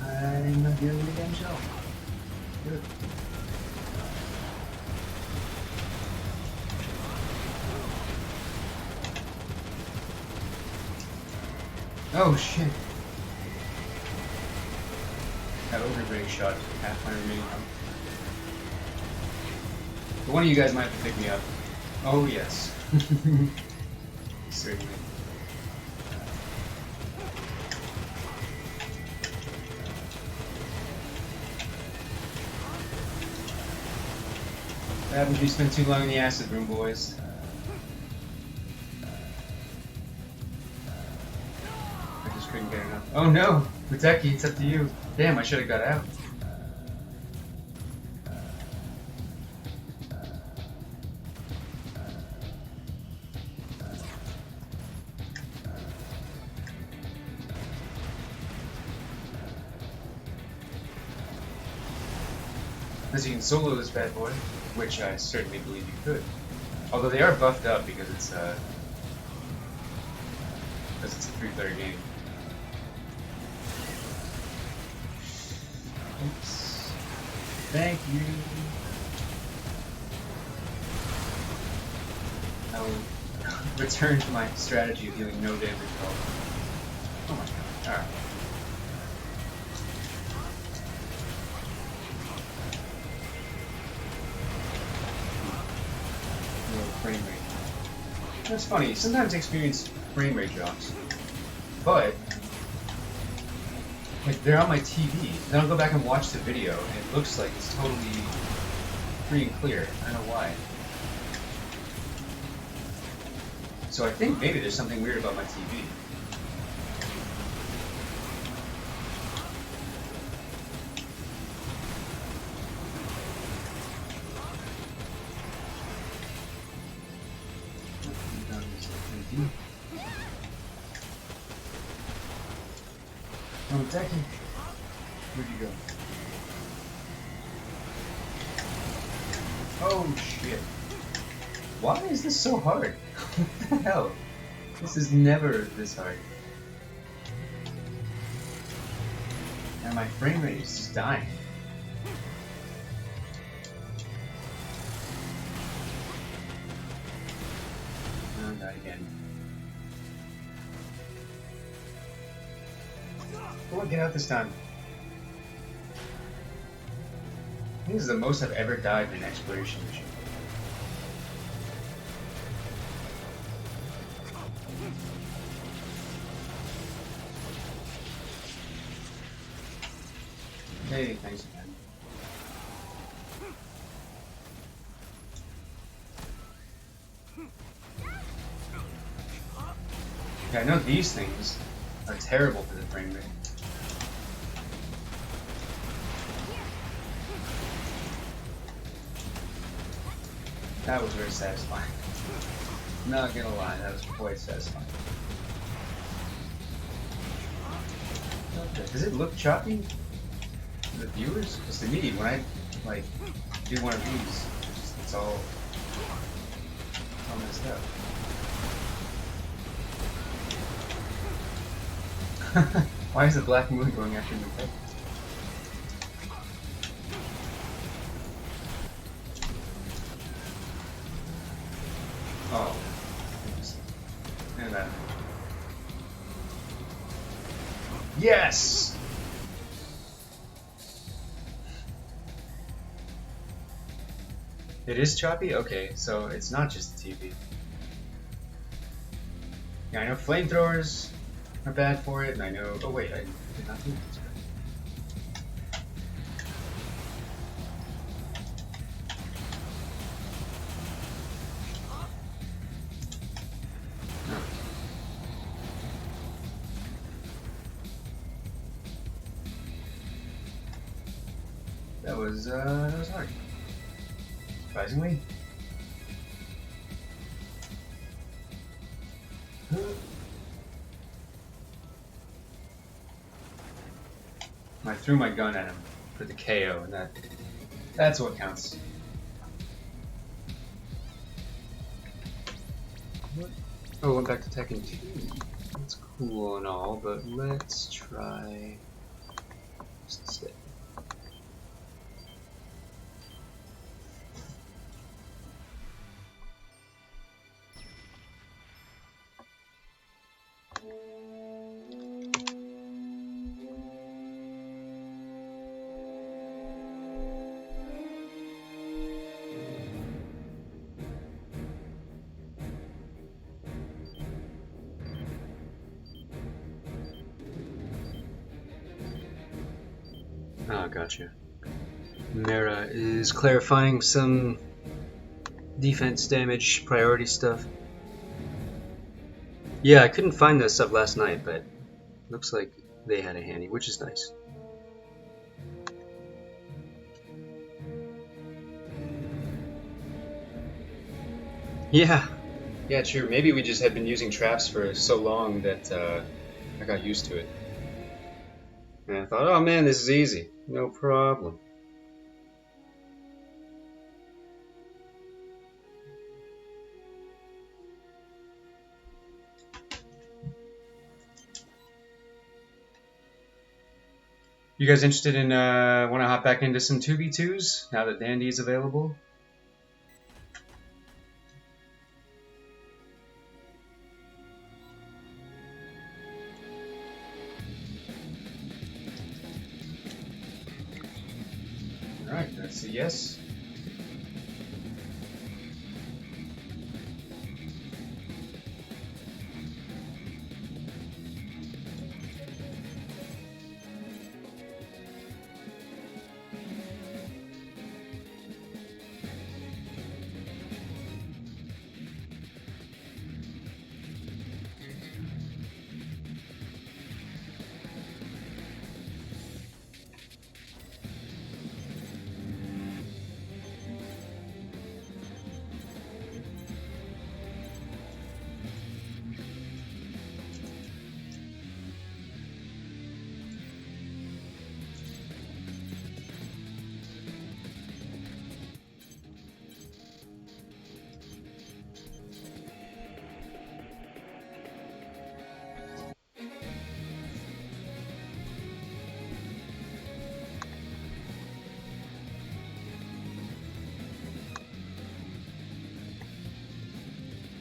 I'm not doing the damn show. Good. Oh shit. That overbreak shot half my remaining health. But one of you guys might have to pick me up. Oh yes. Certainly. What happens if you spend too long in the acid room, boys? I just couldn't get enough. Oh no! Muteki, it's up to you. Damn, I should have got out. Unless you can solo this bad boy, which I certainly believe you could. Although they are buffed up because it's a 3-player game. Oops. Thank you. I will return to my strategy of dealing no damage at all. Oh my god. Alright. Frame rate. That's funny. Sometimes I experience frame rate drops, but like they're on my TV. Then I'll go back and watch the video, and it looks like it's totally free and clear. I don't know why. So I think maybe there's something weird about my TV. Oh, Becky. Where'd you go? Oh, shit. Why is this so hard? What the hell? This is never this hard. And my frame rate is just dying. Oh, die again. Oh, get out this time. I think this is the most I've ever died in an exploration mission. Hey, thanks again. Yeah, I know these things are terrible for the frame rate. That was very satisfying. Not gonna lie, that was quite satisfying. Okay. Does it look choppy to the viewers? Because to me, when I like do one of these, it's all messed up. Why is the black moon going after me? Oh. And that. Yes! It is choppy? Okay, so it's not just the TV. Yeah, I know flamethrowers are bad for it, and I know... Oh wait, I did not do this. That was hard. Surprisingly. I threw my gun at him for the KO, and that's what counts. What? Oh, went back to Tekken 2. That's cool and all, but let's try just stay. Oh, gotcha. Mara is clarifying some defense damage priority stuff. Yeah, I couldn't find this stuff last night, but looks like they had it handy, which is nice. Yeah, true. Maybe we just had been using traps for so long that I got used to it. And I thought, oh man, this is easy. No problem. You guys interested in, want to hop back into some 2v2s now that Dandy is available? Alright, that's a yes.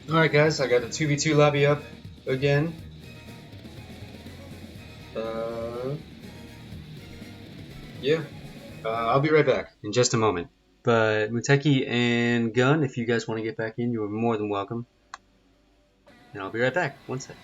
Alright guys, I got the 2v2 lobby up again. Yeah. I'll be right back in just a moment. But Muteki and Gun, if you guys want to get back in, you are more than welcome. And I'll be right back. One sec.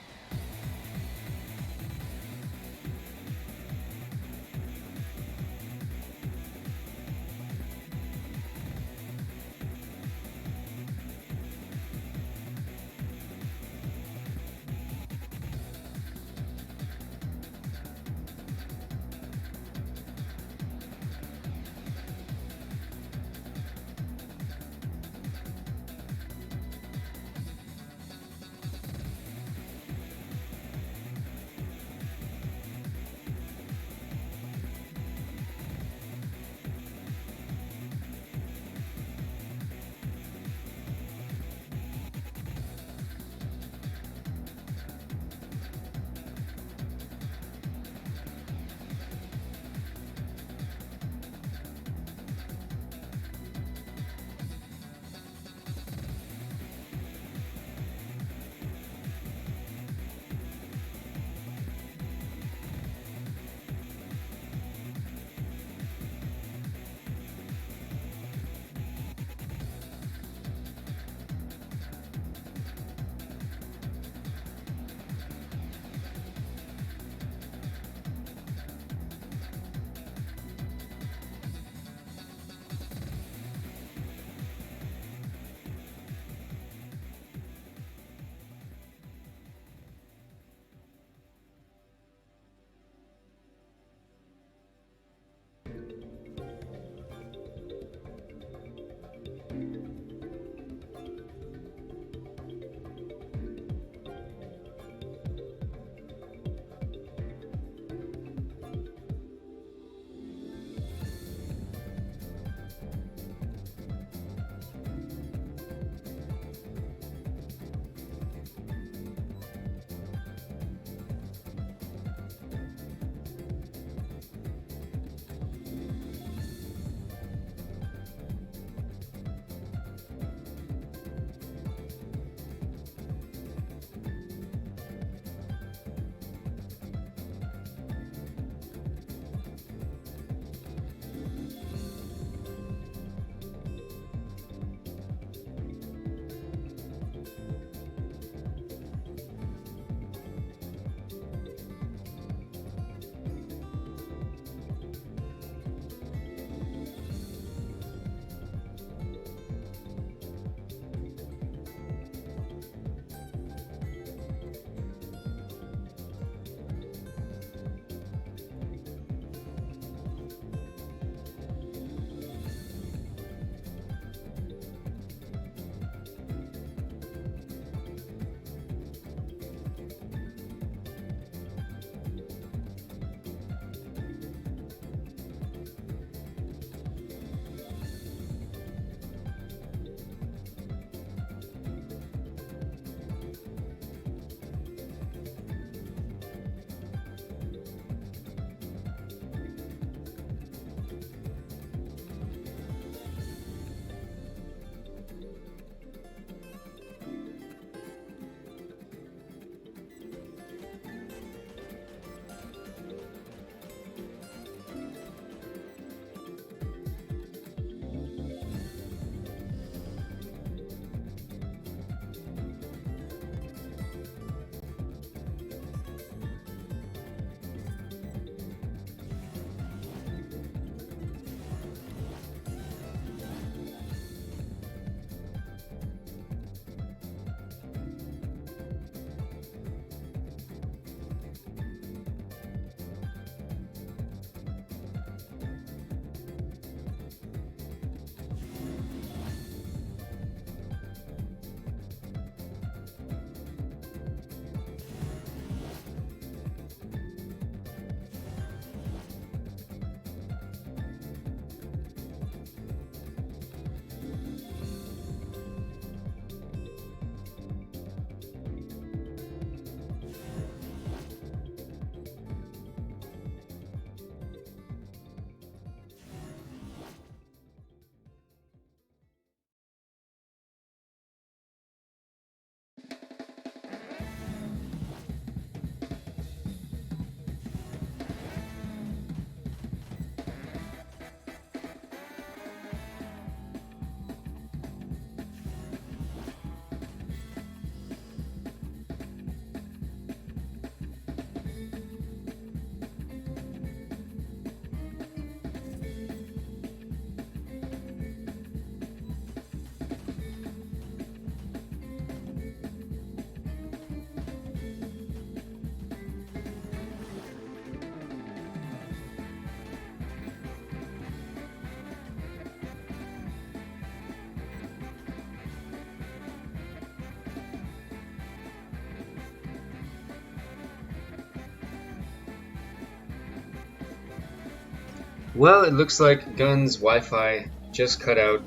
Well, it looks like Gun's Wi-Fi just cut out,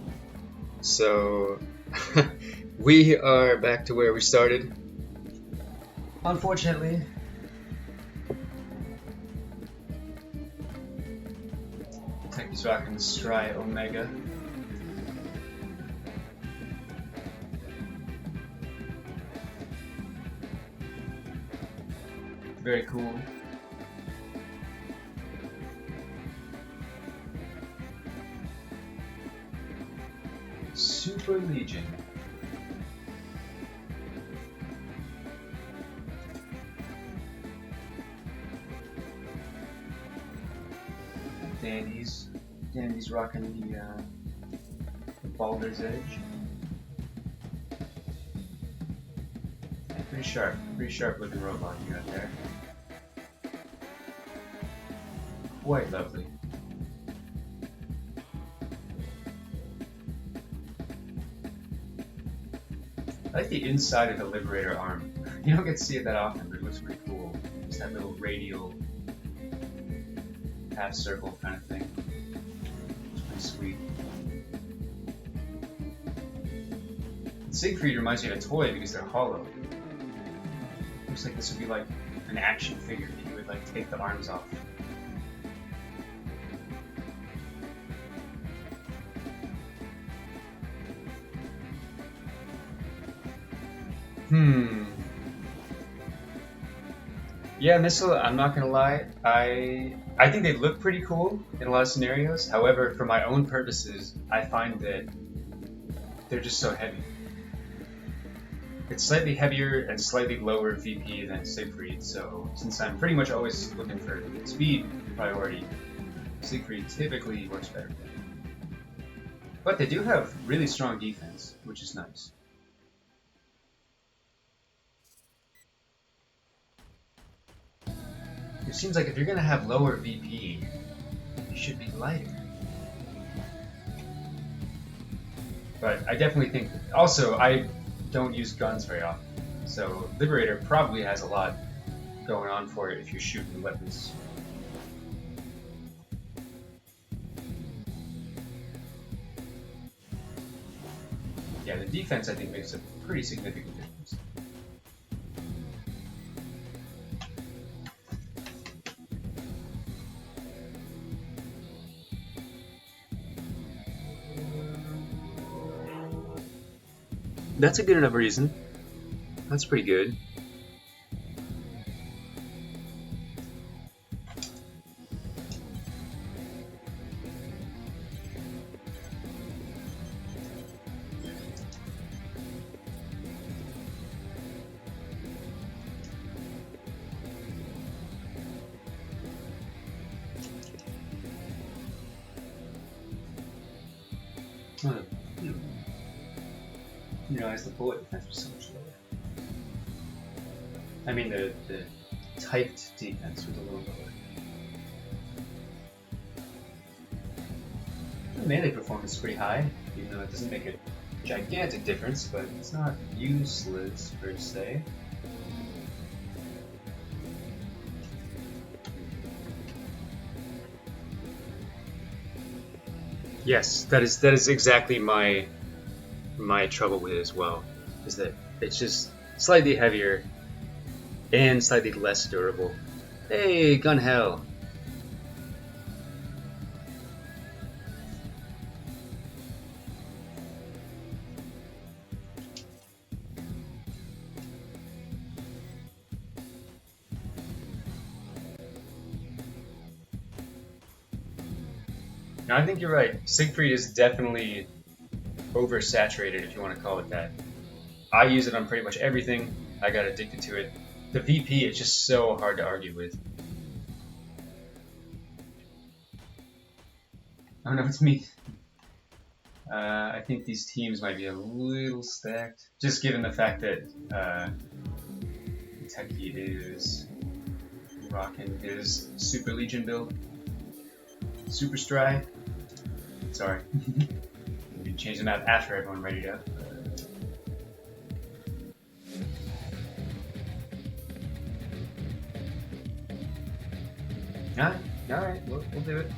so we are back to where we started. Unfortunately. Techie's rocking the Stry Omega. Very cool. Super Legion. Dandy's rocking the Baldur's Edge. Yeah, pretty sharp looking robot you got there. Quite lovely. I like the inside of the Liberator arm. You don't get to see it that often, but it looks pretty cool. Just that little radial half circle kind of thing. It's pretty sweet. Siegfried reminds me of a toy because they're hollow. Looks like this would be like an action figure that you would like take the arms off. Yeah, Missile, I'm not gonna lie, I think they look pretty cool in a lot of scenarios. However, for my own purposes, I find that they're just so heavy. It's slightly heavier and slightly lower VP than Siegfried, so since I'm pretty much always looking for speed priority, Siegfried typically works better. But they do have really strong defense, which is nice. It seems like if you're going to have lower VP, you should be lighter. But I definitely think... Also, I don't use guns very often, so Liberator probably has a lot going on for it if you're shooting weapons. Yeah, the defense I think makes a pretty significant difference. That's a good enough reason. That's pretty good. You realize the bullet defense was so much lower. I mean, the typed defense was a little lower. The melee performance is pretty high, even though it doesn't make a gigantic difference, but it's not useless per se. Yes, that is exactly my trouble with it as well, is that it's just slightly heavier and slightly less durable. Hey, gun hell! Now, I think you're right. Siegfried is definitely oversaturated, if you want to call it that. I use it on pretty much everything. I got addicted to it. The VP is just so hard to argue with. Oh no, it's me. I think these teams might be a little stacked, just given the fact that Techie is rocking his Super Legion build. Super Stry. Sorry. We can change the map after everyone readied up. Alright, we'll do it.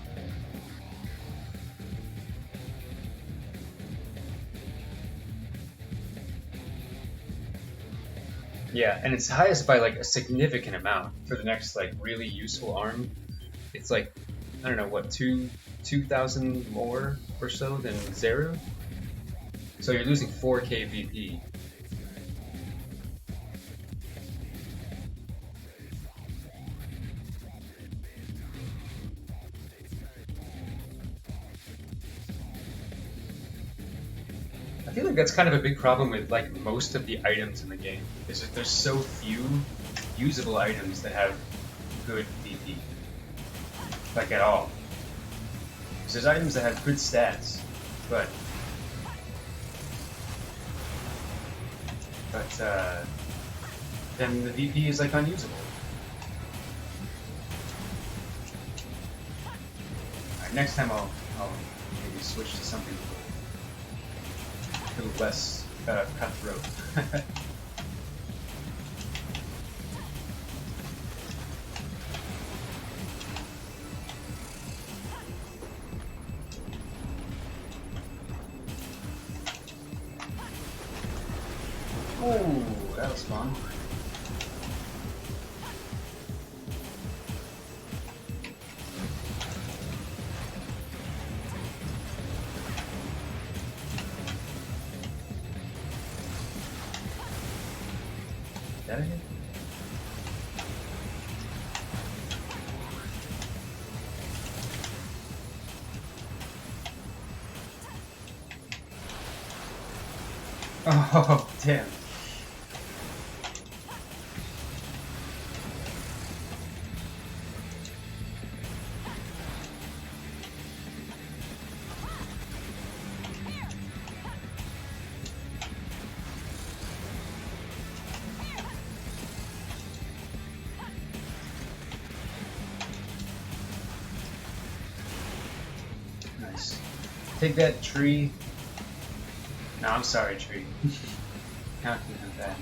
Yeah, and it's highest by like a significant amount. For the next like really useful arm, it's like I don't know what 2,000 more or so than Zeru. So you're losing 4k VP. I feel like that's kind of a big problem with like most of the items in the game. Is that there's so few usable items that have good VP, like at all. Because there's items that have good stats, but then the VP is like unusable. Alright, next time I'll maybe switch to something a little less cutthroat. Oh, that was fun. Is that a hit? Oh, damn. Nice. Take that, tree. No, I'm sorry, tree. How can you have that?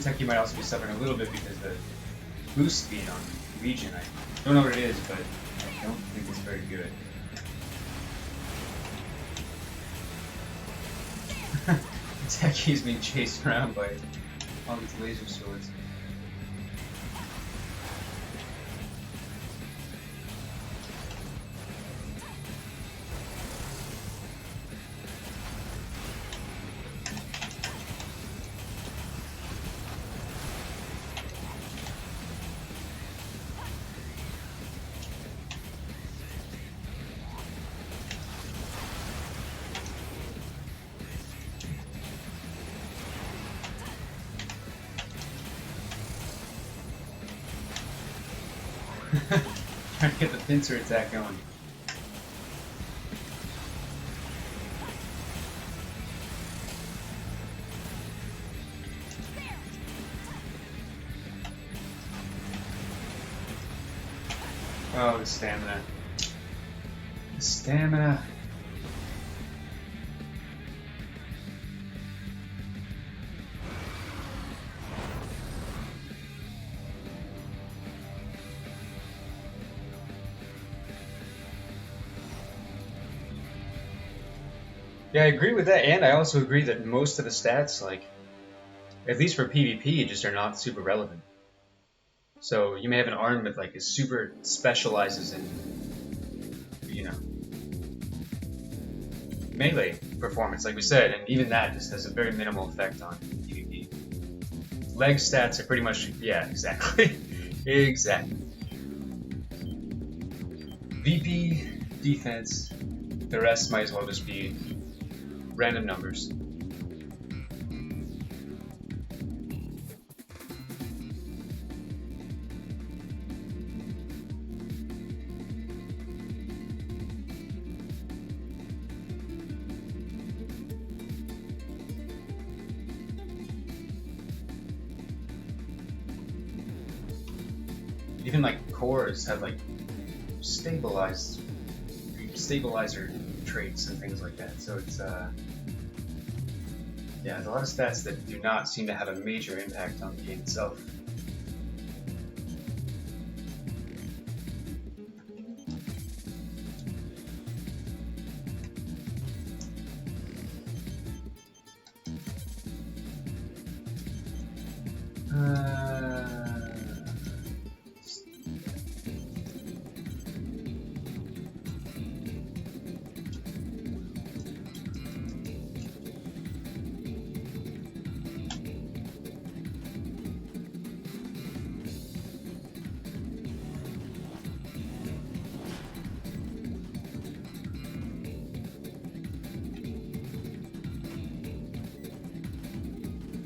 Tech you might also be suffering a little bit because the boost speed on Legion, I don't know what it is, but I don't think it's very good. Techie is being chased around by all these laser swords. Trying to get the pincer attack going. Oh, the stamina. The stamina. Yeah, I agree with that, and I also agree that most of the stats, like, at least for PvP, just are not super relevant. So you may have an arm that like is super specializes in, you know, melee performance, like we said, and even that just has a very minimal effect on PvP. Leg stats are pretty much, yeah, exactly, exactly. VP, defense, the rest might as well just be random numbers. even like cores have like stabilizer traits and things like that. So it's yeah, there's a lot of stats that do not seem to have a major impact on the game itself.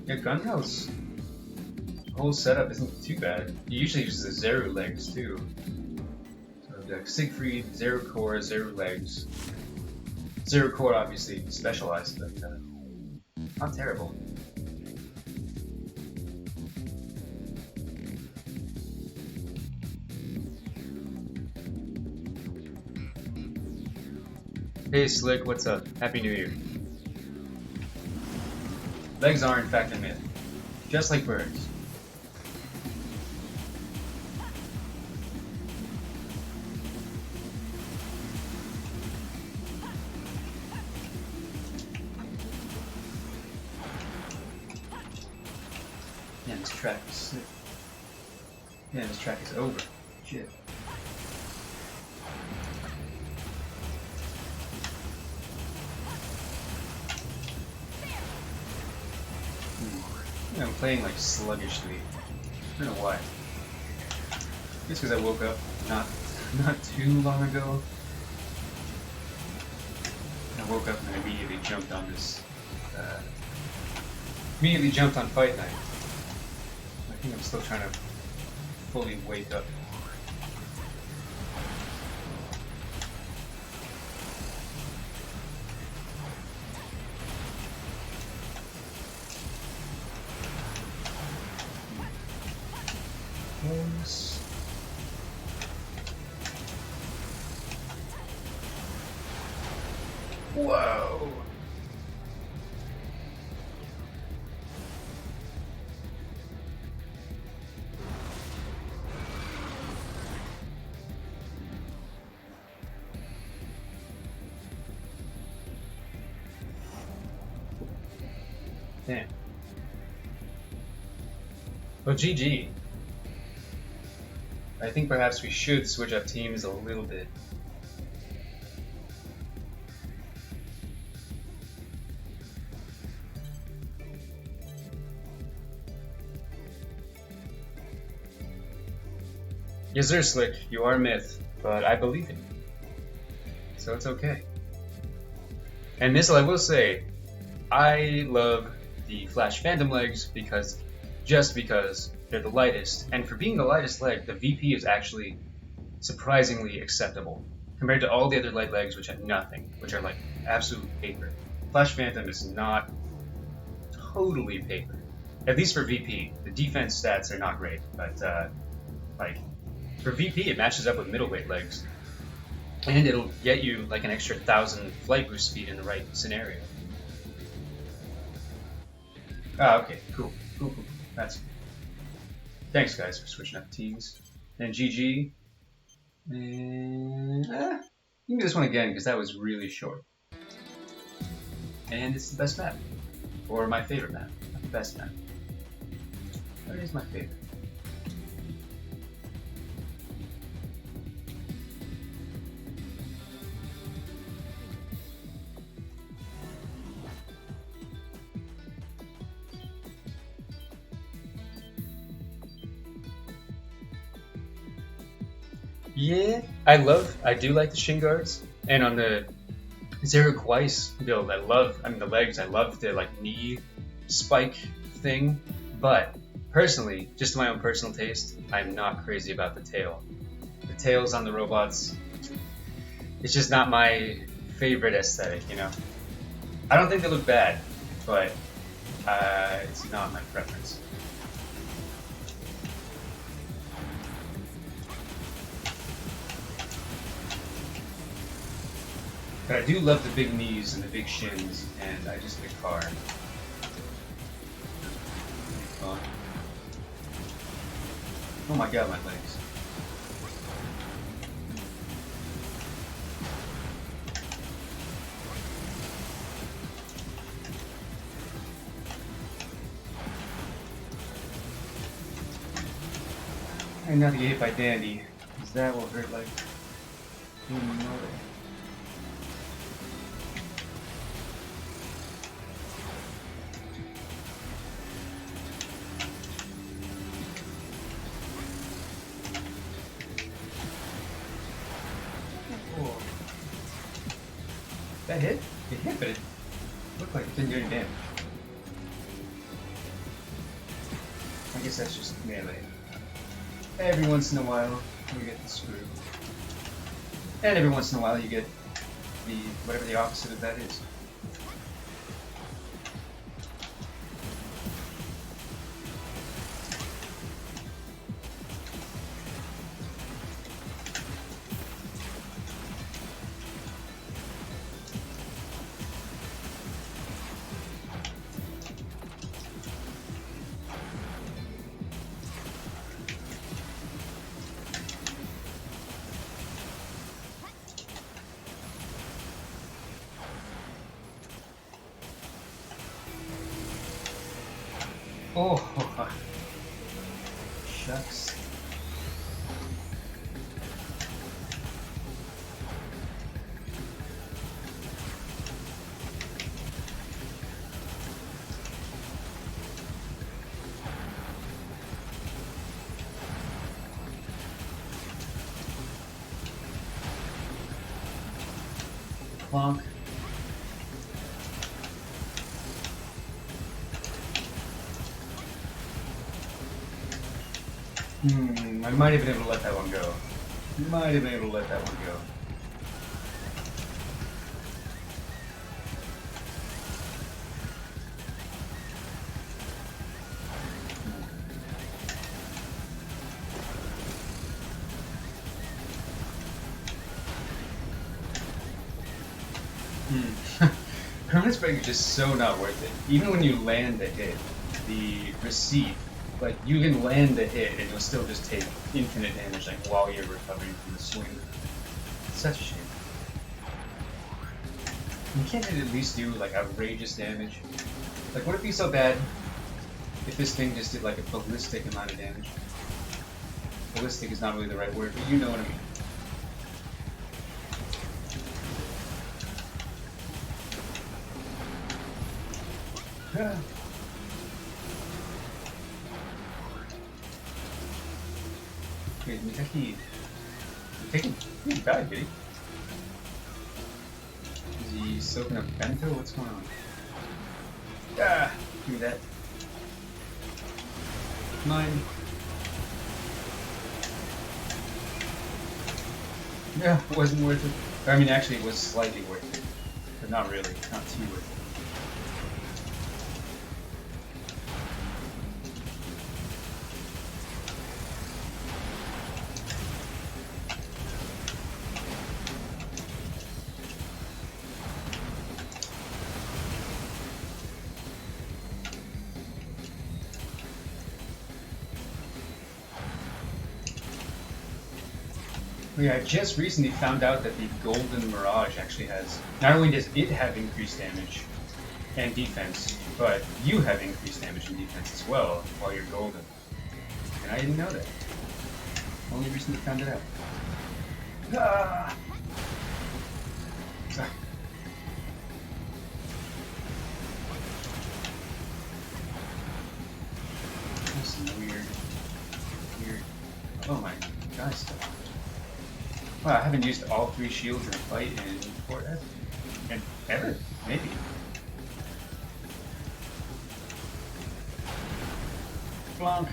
Yeah, Gunhill's whole setup isn't too bad. He usually uses the Zeru legs too. So like Siegfried, Zeru core, Zeru legs. Zeru core obviously specialized, but not terrible. Hey Slick, what's up? Happy New Year. Legs are in fact a myth, just like birds. Man, this track is sick. Man, this track is over. Shit. I'm playing like sluggishly. I don't know why. Just because I woke up not too long ago. I woke up and immediately jumped on this. Immediately jumped on Fight Night. I think I'm still trying to fully wake up. Whoa! Damn. Well, GG. I think perhaps we should switch up teams a little bit. Yes, sir, Slick. You are a myth, but I believe in you. So it's okay. And Missile, I will say, I love the Flash Phantom legs because they're the lightest, and for being the lightest leg, the VP is actually surprisingly acceptable compared to all the other light legs which have nothing, which are like absolute paper. Flash Phantom is not totally paper, at least for VP. The defense stats are not great, but like for VP it matches up with middleweight legs, and it'll get you like an extra 1,000 flight boost speed in the right scenario. Ah, okay, cool. That's thanks guys for switching up teams. And GG. And you can do this one again because that was really short. And it's the best map. Or my favorite map. Not the best map. That is my favorite. Yeah, I do like the shin guards, and on the Zeru build, the legs, I love the like knee spike thing, but personally, just my own personal taste, I'm not crazy about the tail. The tails on the robots, it's just not my favorite aesthetic, you know? I don't think they look bad, but it's not my preference. But I do love the big knees and the big shins, and I just pick car. Oh my god, my legs. And not to get hit by Dandy, because that will hurt like no way. Oh. That hit? It hit, but it looked like it didn't do any damage. I guess that's just melee. Every once in a while, you get the screw. And every once in a while, you get the whatever the opposite of that is. Oh, shucks. Plonk. I might have been able to let that one go. Might have been able to let that one go. Permanent break is just so not worth it. Even when you land a hit, the receipt, like you can land a hit and you'll still just take infinite damage like while you're recovering from the swing. It's such a shame. You can't it at least do like outrageous damage? Like would it be so bad if this thing just did like a ballistic amount of damage? Ballistic is not really the right word, but you know what I mean. Wait, Mitaki. He died, did he? Is he soaking up bento? What's going on? Ah! Give me that. Mine. Yeah, it wasn't worth it. I mean, actually, it was slightly worth it. But not really. Not too worth it. Yeah, I just recently found out that the Golden Mirage actually has, not only does it have increased damage and defense, but you have increased damage and defense as well while you're golden. And I didn't know that. Only recently found it out. Ah! That's weird. Oh my god, stuff. Wow, I haven't used all three shields in a fight in forever. And ever? Maybe. Flonk.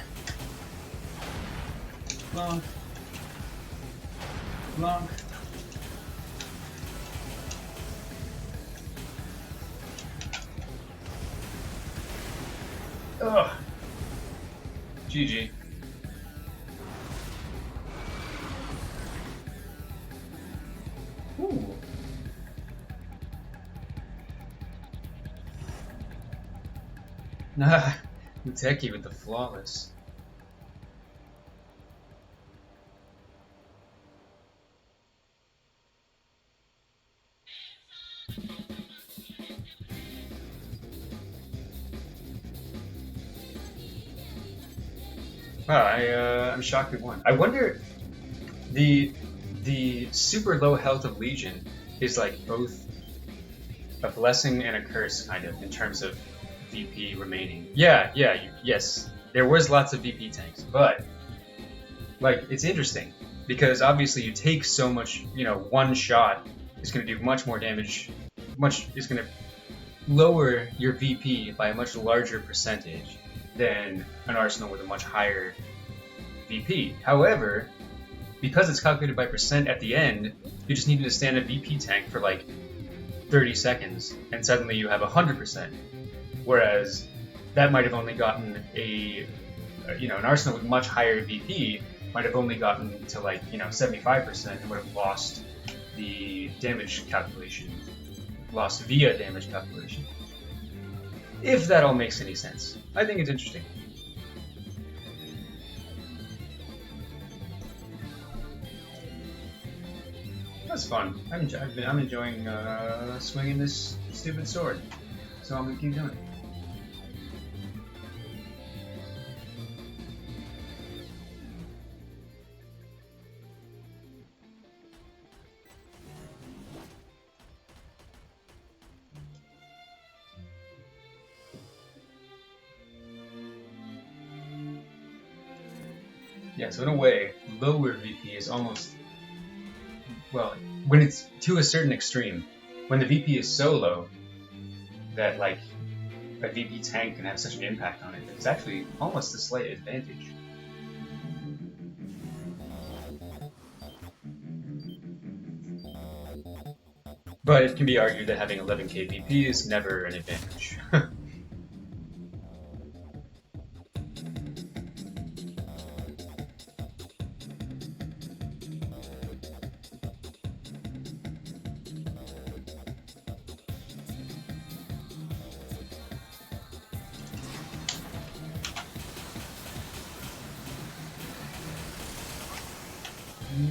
Flonk. Flonk. Ugh. GG. Ooh. Nah, Uteki with the flawless. Wow, I'm shocked we won. I wonder the super low health of Legion is like both a blessing and a curse, kind of, in terms of VP remaining. Yes. There was lots of VP tanks, but like it's interesting because obviously you take so much. One shot is going to do much more damage. Is going to lower your VP by a much larger percentage than an arsenal with a much higher VP. However, because it's calculated by percent at the end, you just needed to stand a VP tank for like 30 seconds, and suddenly you have 100%. Whereas that might have only gotten an arsenal with much higher VP might have only gotten to 75% and would have lost the damage calculation, lost via damage calculation. If that all makes any sense, I think it's interesting. That's fun. I'm enjoying swinging this stupid sword, so I'm gonna keep doing it. Yeah, so in a way, lower VP is almost, well, when it's to a certain extreme, when the VP is so low that like a VP tank can have such an impact on it, it's actually almost a slight advantage. But it can be argued that having 11k VP is never an advantage.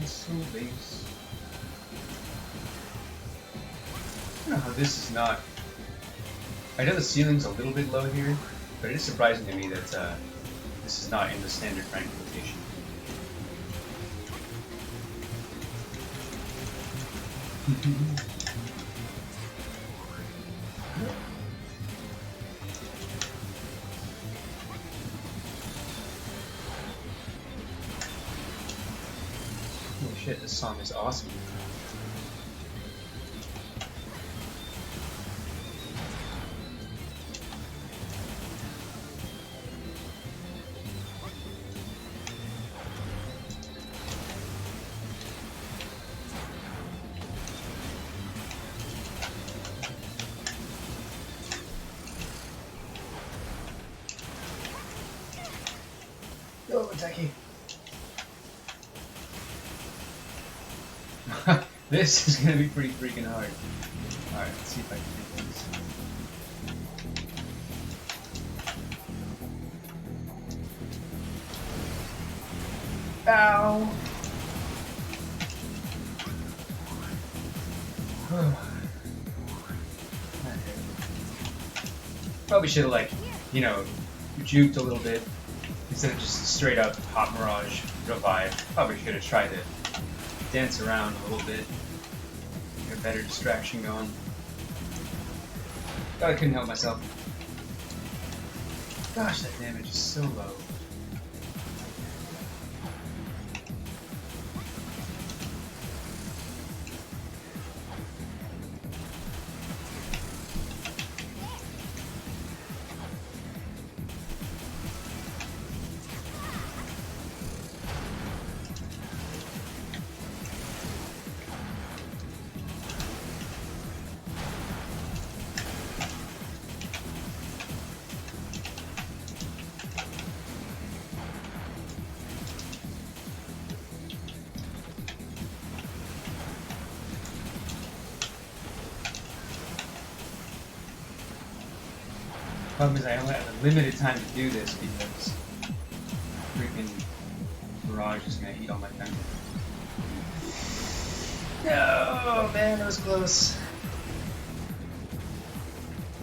Missile base. I don't know how this is not. I know the ceiling's a little bit low here, but it is surprising to me that this is not in the standard rank location. Oh shit, this song is awesome. Go, Ataki. This is gonna be pretty freaking hard. Alright, let's see if I can do this. Ow! Probably should have juked a little bit instead of just straight up hot mirage revive. Probably should have tried to dance around a little bit, get a better distraction going. God, I couldn't help myself. Gosh, that damage is so low. Problem is I only have a limited time to do this because freaking Mirage is gonna eat all my time. No, man, that was close.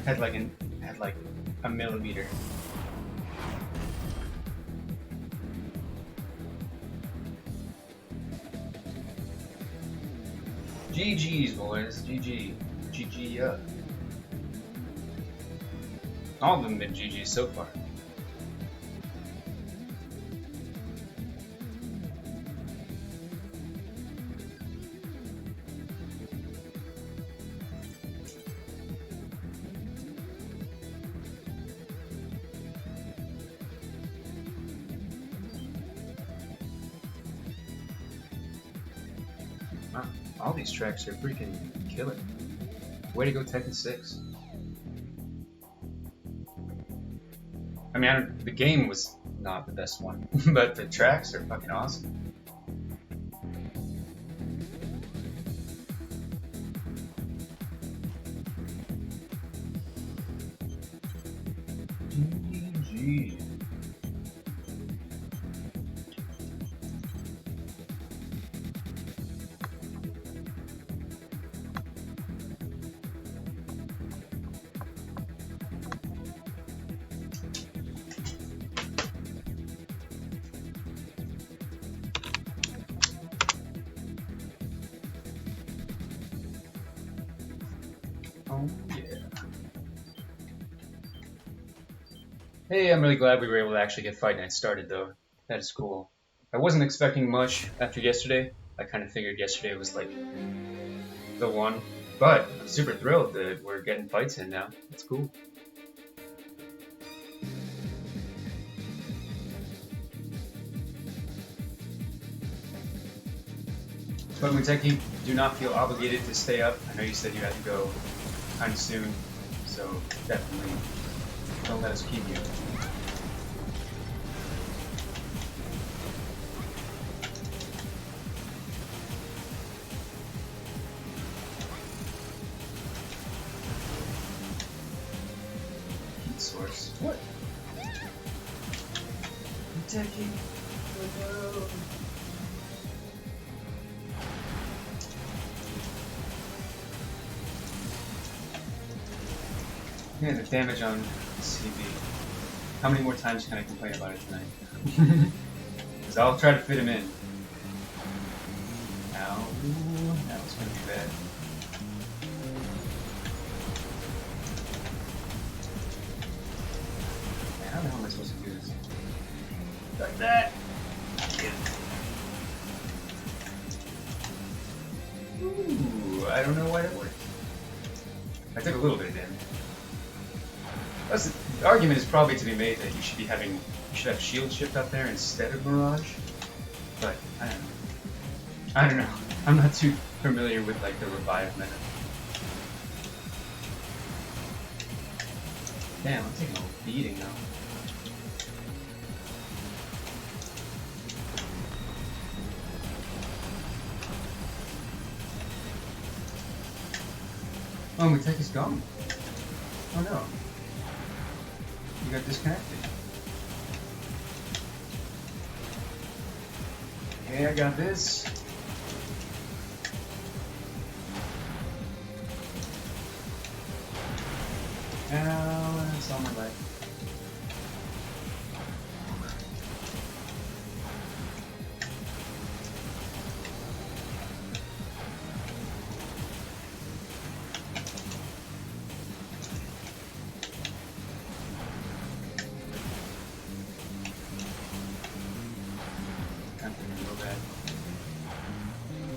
Had like a millimeter. GG's, boys. GG. GG, yeah. All of them have been GG's so far. Wow, all these tracks are freaking killer. Way to go, Tekken 6. I mean, the game was not the best one, but the tracks are fucking awesome. GG. Oh, yeah. Hey, I'm really glad we were able to actually get Fight Night started, though. That is cool. I wasn't expecting much after yesterday. I kind of figured yesterday was like the one, but I'm super thrilled that we're getting fights in now. That's cool. But Muteki, do not feel obligated to stay up. I know you said you had to go kind of soon, so definitely don't let us keep you. Heat source. What? Muteki, no. Yeah, the damage on CV. How many more times can I complain about it tonight? Because I'll try to fit him in. Ow, that was gonna be bad. Man, how the hell am I supposed to do this? Like that! Ooh, I don't know why that worked. I took a little bit of damage. The argument is probably to be made that you should have shield shift up there instead of Mirage, but I don't know. I'm not too familiar with like the revive meta. Damn, I'm taking a beating now. Oh, Muteki's gone. Oh no. You got disconnected. Okay, I got this. Now it's on my life.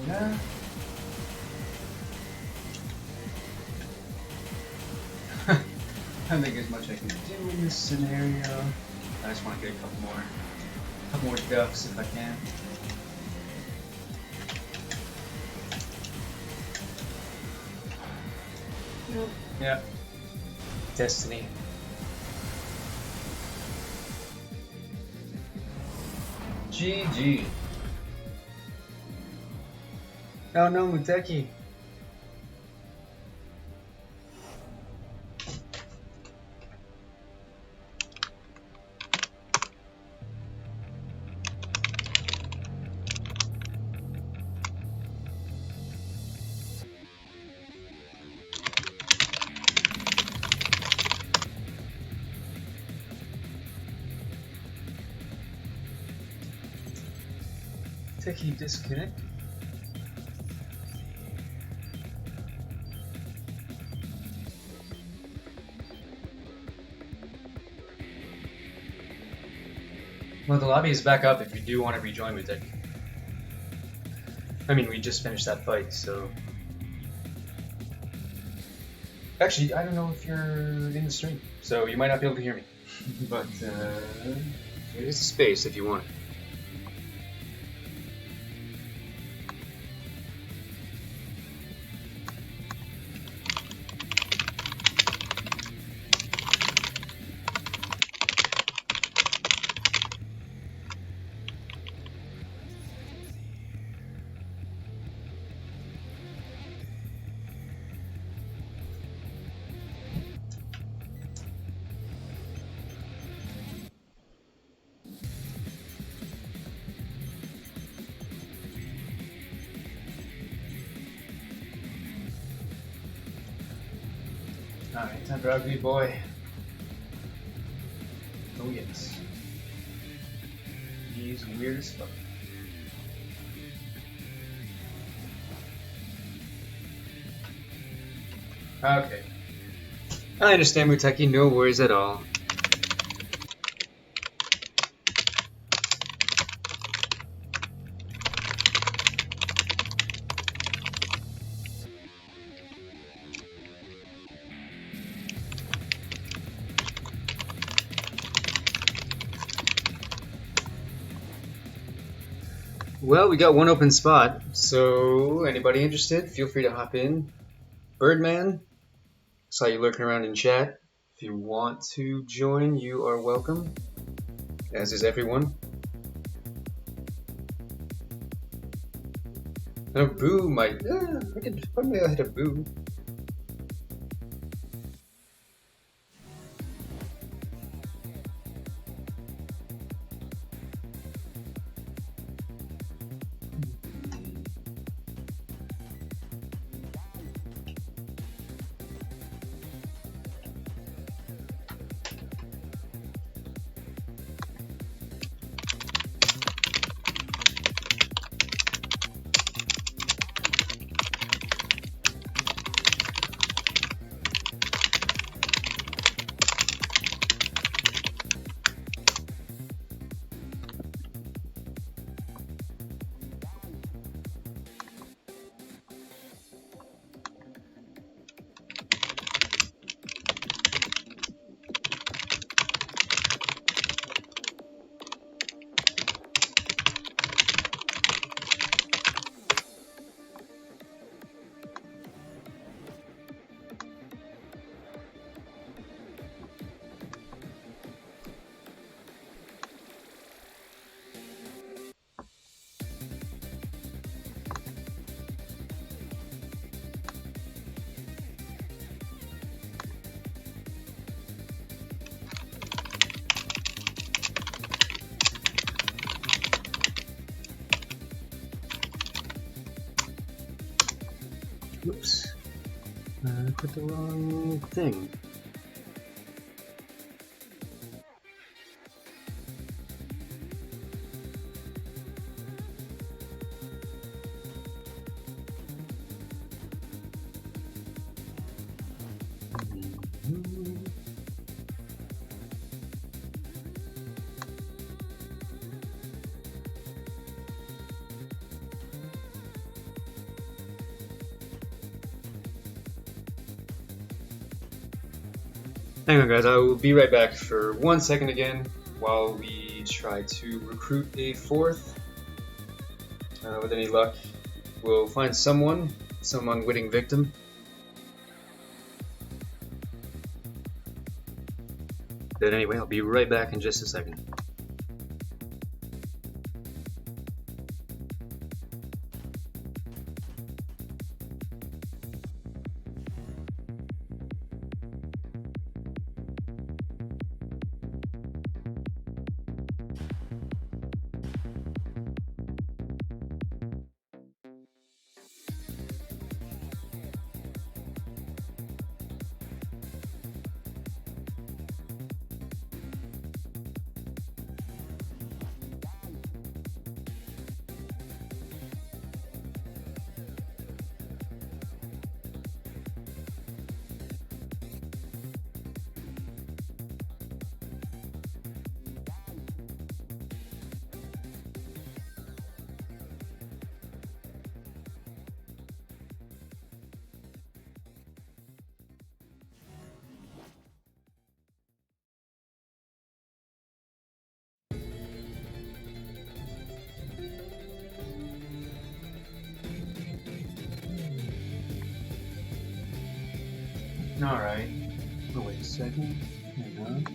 Yeah. I don't think there's much I can do in this scenario. I just want to get a couple more ducks if I can. Yeah. Destiny. GG. Oh no, Muteki. they keep disconnecting? Well, the lobby is back up if you do want to rejoin with it. I mean, we just finished that fight, so... Actually, I don't know if you're in the stream, so you might not be able to hear me. But, there's a space if you want it. Alright, time for Ugly Boy. Oh yes. He's weird as fuck. Okay. I understand, Muteki, no worries at all. Well, we got one open spot, so anybody interested, feel free to hop in. Birdman, saw you lurking around in chat. If you want to join, you are welcome, as is everyone. A boo might, I could probably hit a boo. Oops. I put the wrong thing. Hang on guys, I will be right back for 1 second again while we try to recruit a fourth. With any luck, we'll find some unwitting victim. But anyway, I'll be right back in just a second. Alright. Oh, wait a second. Hang on.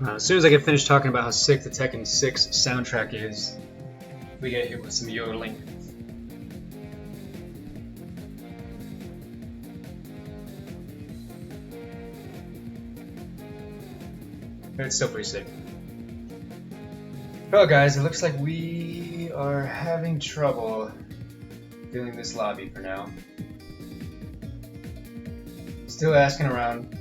As soon as I get finished talking about how sick the Tekken 6 soundtrack is, we get hit with some yodeling. But it's still pretty sick. Well guys, it looks like we are having trouble filling this lobby for now. Still asking around.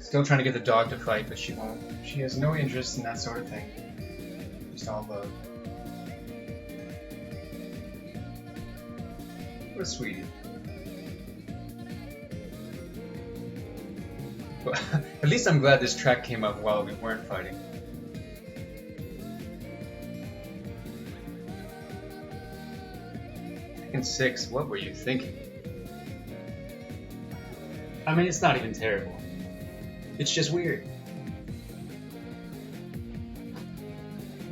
Still trying to get the dog to fight, but she won't. She has no interest in that sort of thing. Just all love. What a sweetie. But at least I'm glad this track came up while we weren't fighting. Tekken 6, what were you thinking? I mean, it's not even terrible. It's just weird.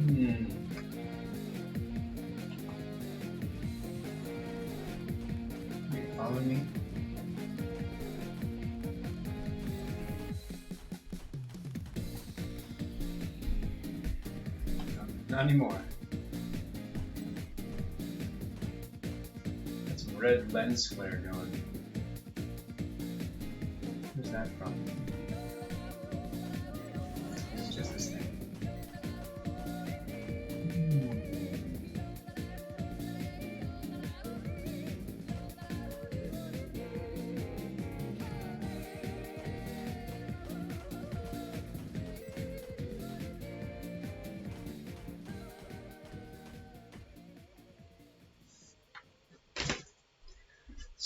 You following me? No, not anymore. Got some red lens flare going. Where's that from? Just this thing.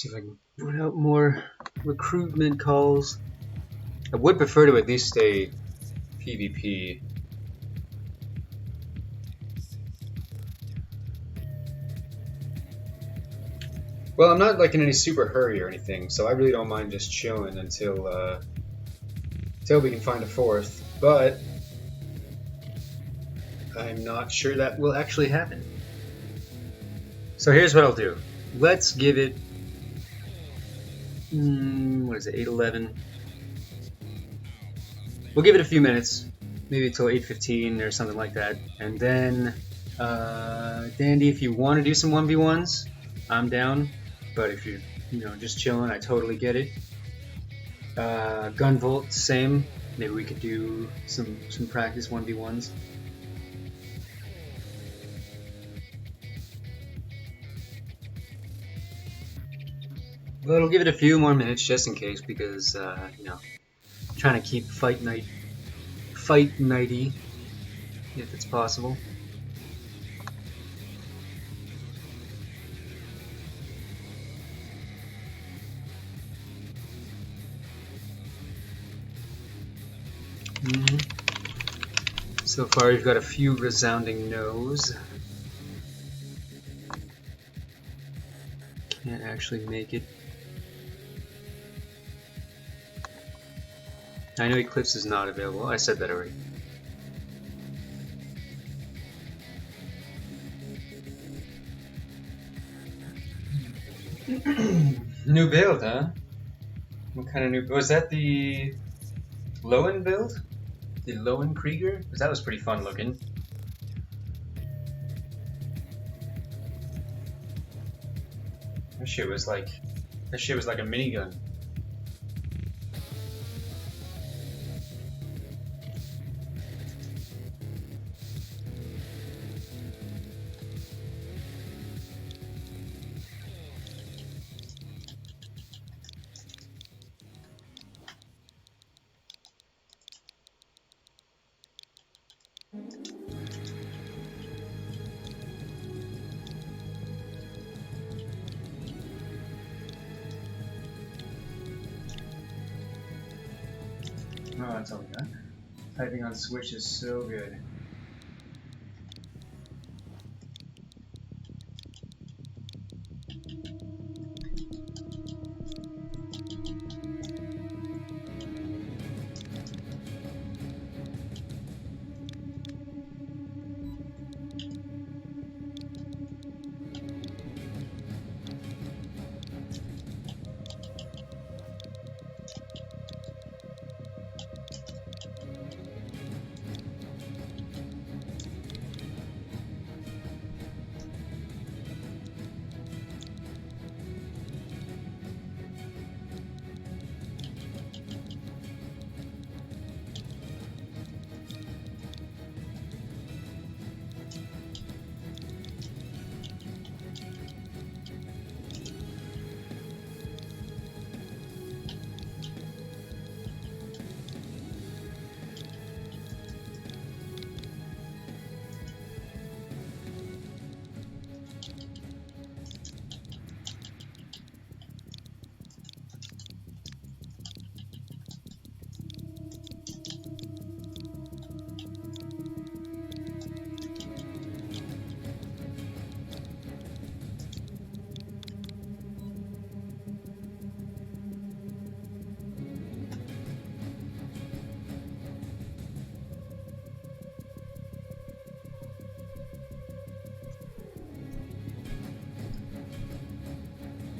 See if I can put out more recruitment calls. I would prefer to at least stay PvP. Well, I'm not like in any super hurry or anything, so I really don't mind just chilling until we can find a fourth. But I'm not sure that will actually happen. So here's what I'll do. Let's give it, what is it, 8:11? We'll give it a few minutes, maybe till 8:15 or something like that, and then, Dandy, if you want to do some 1v1s, I'm down. But if you're, just chilling, I totally get it. Gunvolt, same. Maybe we could do some practice 1v1s. But I'll give it a few more minutes just in case, because trying to keep fight nighty, if it's possible. So far, we've got a few resounding no's. Can't actually make it. I know Eclipse is not available. I said that already. New build, huh? What kind of new? Was that the Lowen build? The Lowen Krieger? Because that was pretty fun looking. That shit was like a minigun. Oh, that's all we got. Typing on Switch is so good.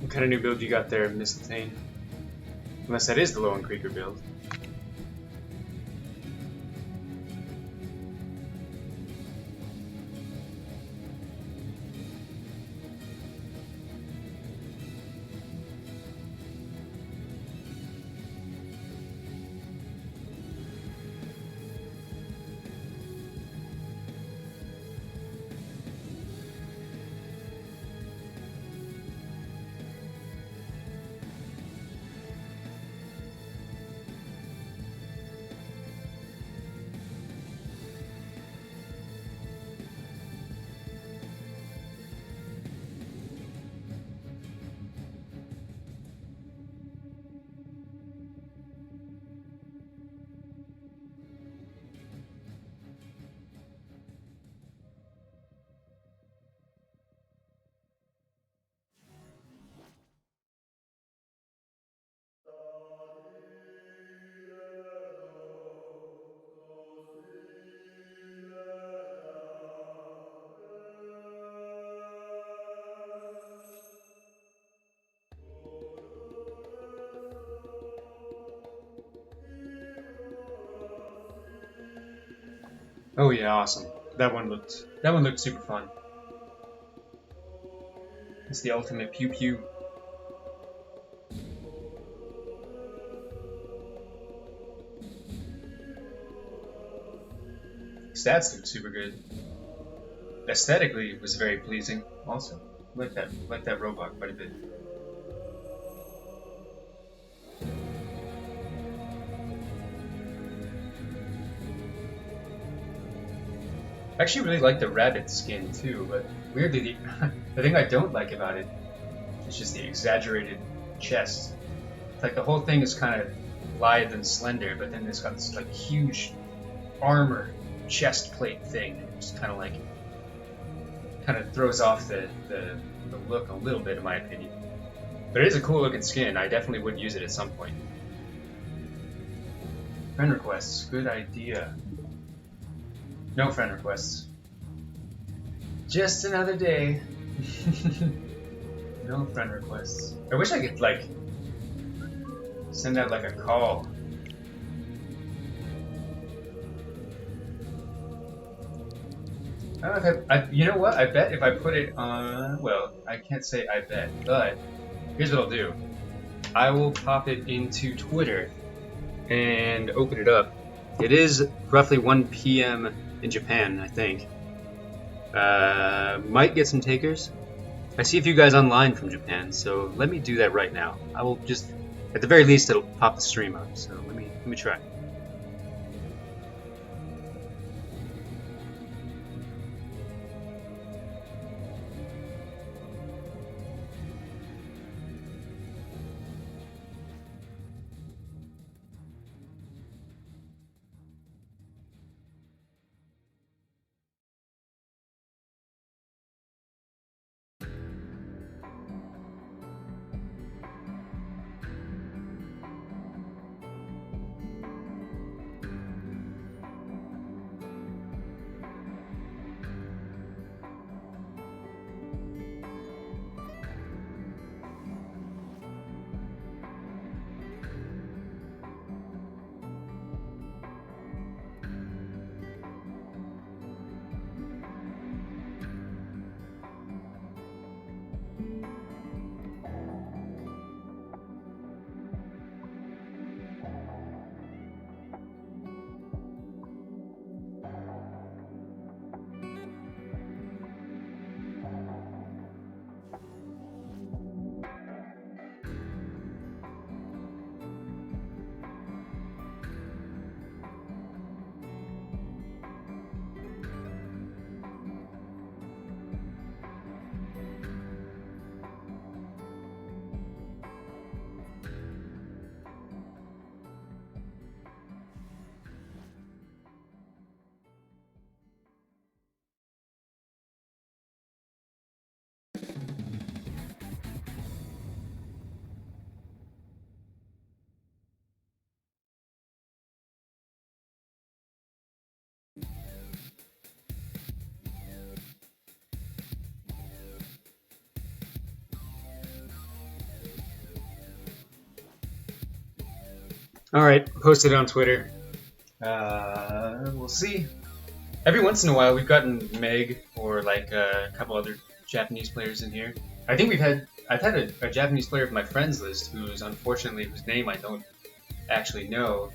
What kind of new build you got there, Miss Latane? Unless that is the Lowen Krieger build. Oh yeah, awesome. That one looked super fun. It's the ultimate pew pew. Stats looked super good. Aesthetically, it was very pleasing. Also, like that robot quite a bit. I actually really like the rabbit skin too, but weirdly, the thing I don't like about it is just the exaggerated chest. It's like the whole thing is kind of lithe and slender, but then it's got this like huge armor chest plate thing, and it just kind of throws off the look a little bit, in my opinion. But it is a cool looking skin. I definitely would use it at some point. Friend requests, good idea. No friend requests. Just another day. No friend requests. I wish I could like send out like a call. I don't know if you know what? I bet if I put it on, well, I can't say I bet, but here's what I'll do. I will pop it into Twitter and open it up. It is roughly 1 p.m. in Japan, I think. Might get some takers. I see a few guys online from Japan, so let me do that right now. I will just, at the very least, it'll pop the stream up. So let me try. All right, posted it on Twitter. We'll see. Every once in a while, we've gotten Meg or like a couple other Japanese players in here. I think I've had a Japanese player of my friends list whose name I don't actually know.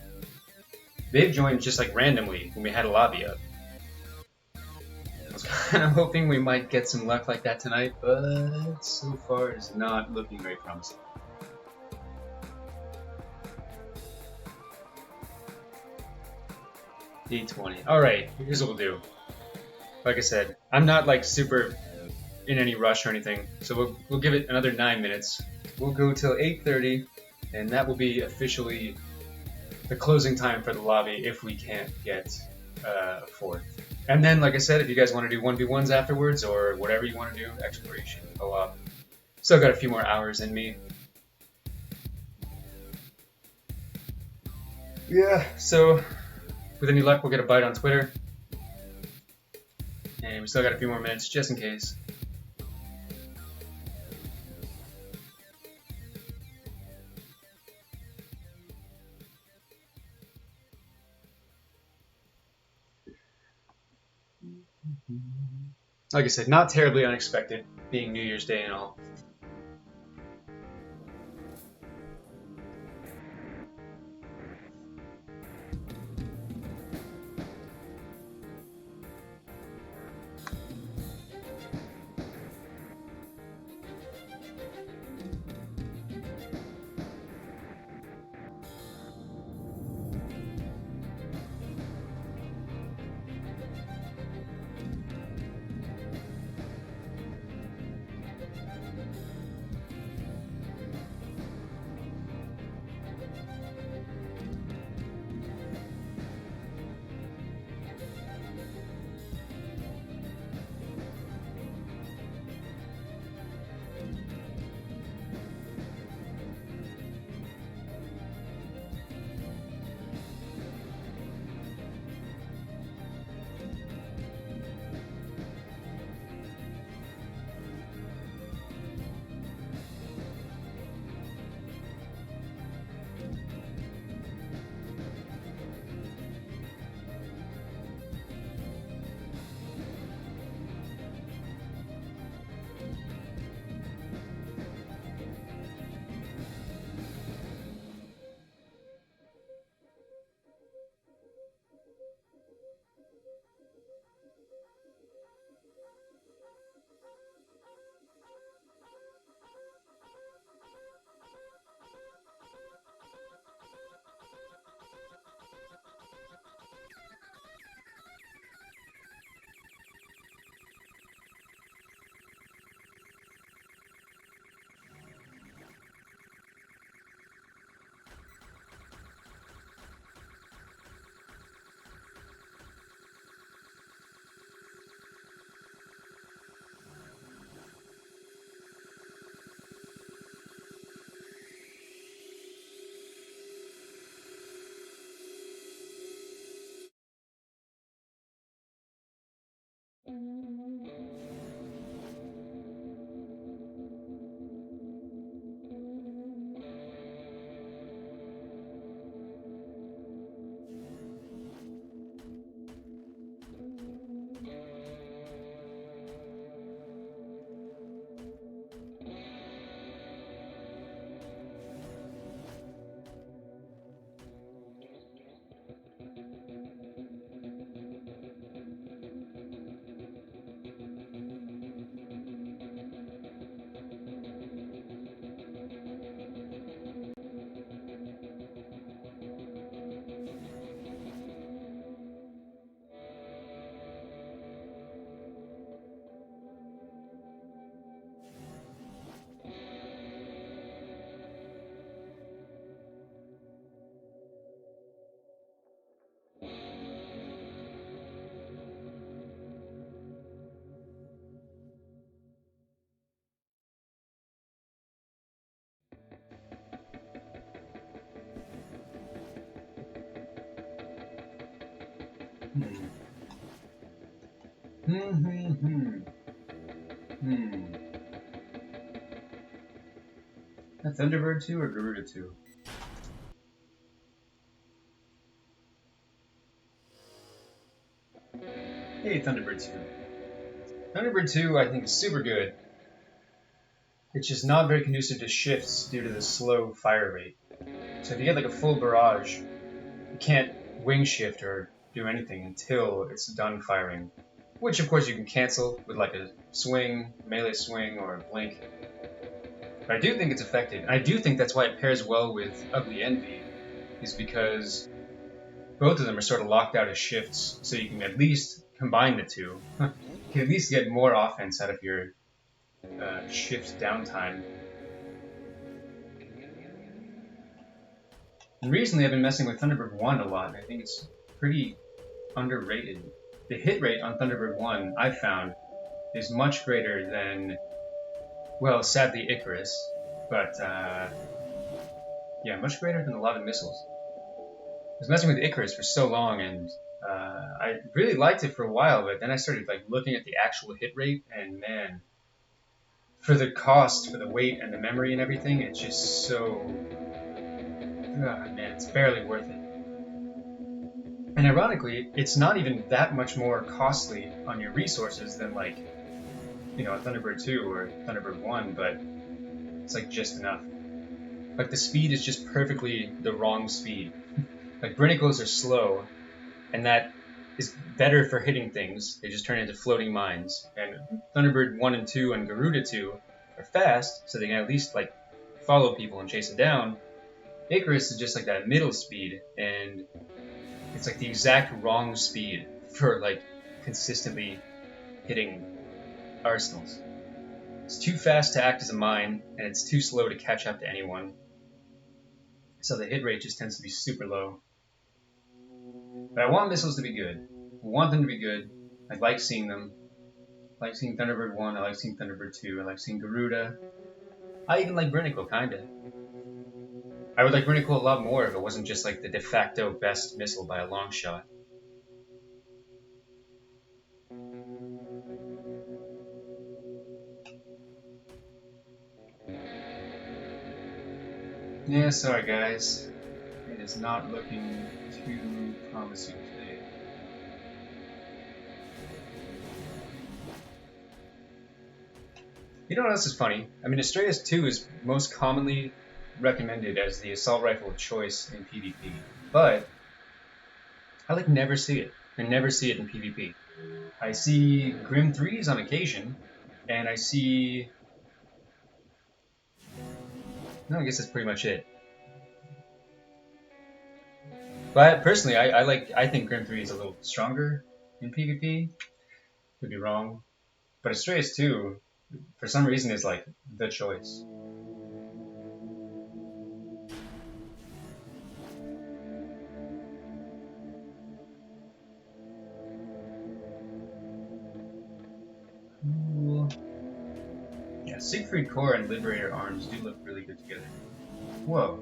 They've joined just like randomly when we had a lobby up. I was kind of hoping we might get some luck like that tonight, but so far it's not looking very promising. D20. Alright, here's what we'll do. Like I said, I'm not like super in any rush or anything, so we'll give it another 9 minutes. We'll go till 8:30, and that will be officially the closing time for the lobby if we can't get a fourth. And then, like I said, if you guys want to do 1v1s afterwards or whatever you want to do, exploration, co-op. Still got a few more hours in me. Yeah, so with any luck, we'll get a bite on Twitter. And we still got a few more minutes just in case. Like I said, not terribly unexpected, being New Year's Day and all. Hmm. A Thunderbird 2 or Garuda 2? Hey, Thunderbird 2. Thunderbird 2, I think, is super good. It's just not very conducive to shifts due to the slow fire rate. So if you get like a full barrage, you can't wing shift or do anything until it's done firing. Which of course you can cancel with like a swing, melee swing, or a blink. But I do think it's effective. And I do think that's why it pairs well with Ugly Envy, is because both of them are sort of locked out as shifts, so you can at least combine the two. You can at least get more offense out of your shift downtime. And recently I've been messing with Thunderbird 1 a lot, and I think it's pretty underrated. The hit rate on Thunderbird 1, I've found, is much greater than, well, sadly Icarus, but yeah, much greater than a lot of missiles. I was messing with Icarus for so long, and I really liked it for a while, but then I started like looking at the actual hit rate, and man, for the cost, for the weight and the memory and everything, it's just so, man, it's barely worth it. And ironically, it's not even that much more costly on your resources than like, a Thunderbird 2 or Thunderbird 1, but it's like just enough. Like the speed is just perfectly the wrong speed. Like Brinicles are slow, and that is better for hitting things. They just turn into floating mines. And Thunderbird 1 and 2 and Garuda 2 are fast, so they can at least like follow people and chase them down. Icarus is just like that middle speed, and it's like the exact wrong speed for like consistently hitting arsenals. It's too fast to act as a mine, and it's too slow to catch up to anyone. So the hit rate just tends to be super low. But I want missiles to be good. I want them to be good. I like seeing them. I like seeing Thunderbird 1, I like seeing Thunderbird 2, I like seeing Garuda. I even like Brinicle, kinda. I would like Brinicle a lot more if it wasn't just like the de facto best missile by a long shot. Yeah, sorry guys. It is not looking too promising today. You know what else is funny? I mean, Astraeus 2 is most commonly recommended as the assault rifle of choice in PvP, but I like never see it. I never see it in PvP. I see Grim 3s on occasion, and I see... No, I guess that's pretty much it. But personally, I think Grim 3 is a little stronger in PvP. Could be wrong. But Astraeus 2, for some reason, is like the choice. Cool. Yeah, Siegfried Core and Liberator Arms do look really good together. Whoa.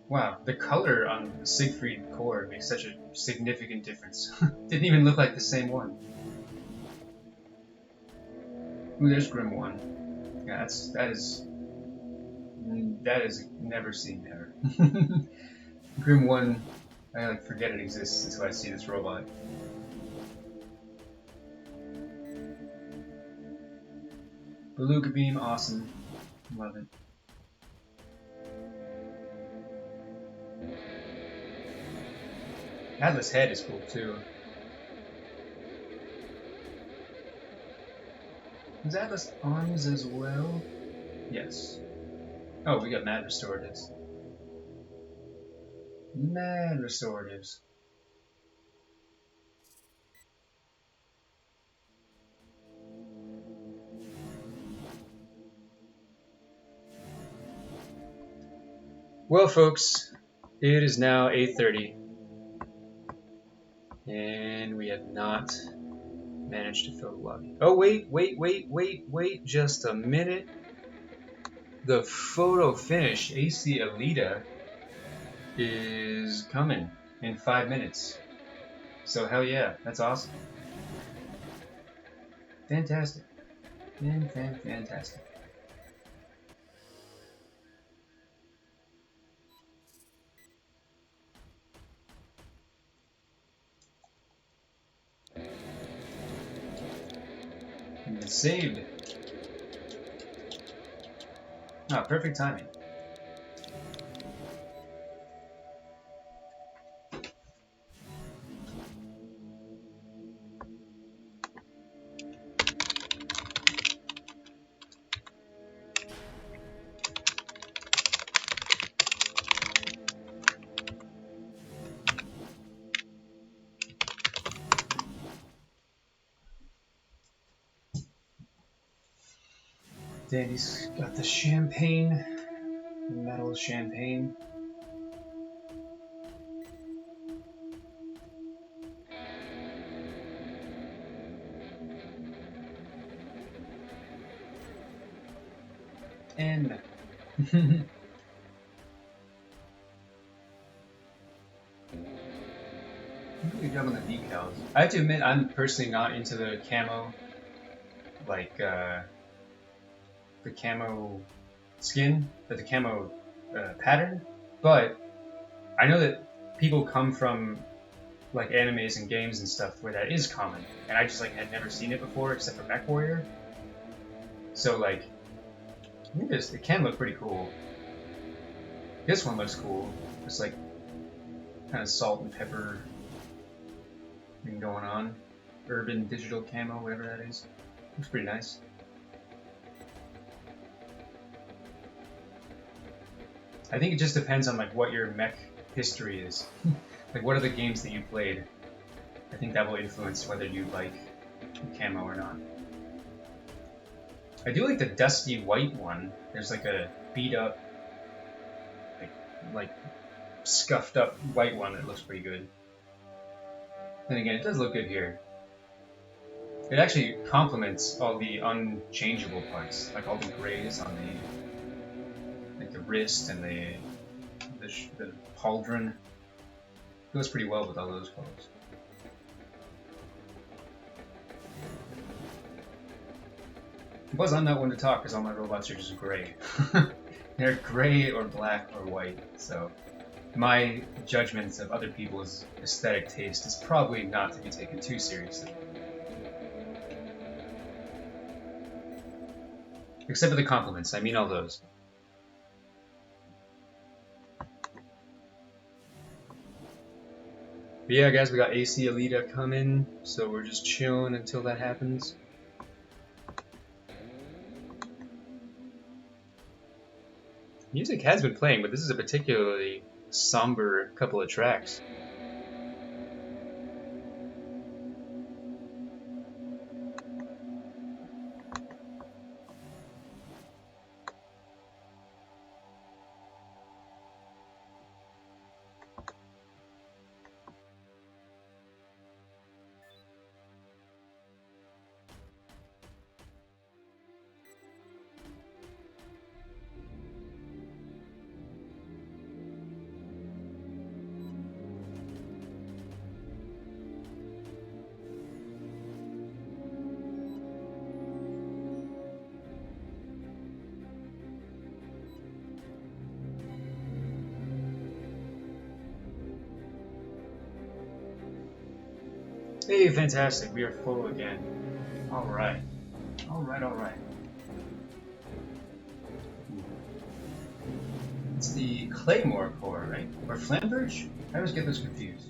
Wow, the color on the Siegfried Core makes such a significant difference. Didn't even look like the same one. Ooh, there's Grim 1. Yeah, that is never seen ever. Grim 1, I like forget it exists until I see this robot. Beluga Beam, awesome. Love it. Atlas Head is cool too. Is Atlas Arms as well? Yes. Oh, we got Mad Restoratives. Mad Restoratives. Well, folks, it is now 8:30, and we have not managed to fill the lobby. Oh, wait, just a minute. The photo finish, AC Alita, is coming in 5 minutes. So hell yeah, that's awesome. Fantastic. Fantastic. And it's saved. Ah, perfect timing. Danny's got the champagne, the metal champagne. And good job on the decals. I have to admit, I'm personally not into the camo, like the camo skin, or the camo pattern, but I know that people come from like animes and games and stuff where that is common, and I just like had never seen it before except for MechWarrior. So like, it can look pretty cool. This one looks cool. It's like kind of salt and pepper thing going on. Urban digital camo, whatever that is. Looks pretty nice. I think it just depends on like what your mech history is. Like what are the games that you played? I think that will influence whether you like camo or not. I do like the dusty white one. There's like a beat up, like scuffed up white one that looks pretty good. Then again, it does look good here. It actually complements all the unchangeable parts, like all the grays on the wrist and the pauldron. It goes pretty well with all those colors. Because I'm not one to talk, because all my robots are just gray. They're gray or black or white, so my judgments of other people's aesthetic taste is probably not to be taken too seriously. Except for the compliments, I mean all those. But yeah, guys, we got AC Alita coming, so we're just chilling until that happens. Music has been playing, but this is a particularly somber couple of tracks. Hey, fantastic, we are full again. Alright. Alright. It's the Claymore core, right? Or Flamberge? I always get those confused.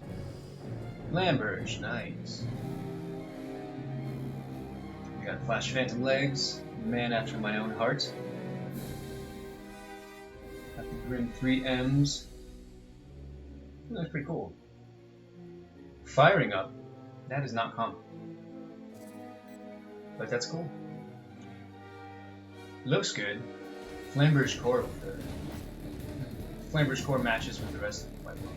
Flamberge, nice. We got Flash Phantom legs, man after my own heart. Got the Grim 3Ms. That's pretty cool. Firing up. That is not common. But that's cool. Looks good. Flamberge core with the Flamberge core matches with the rest of the quite well.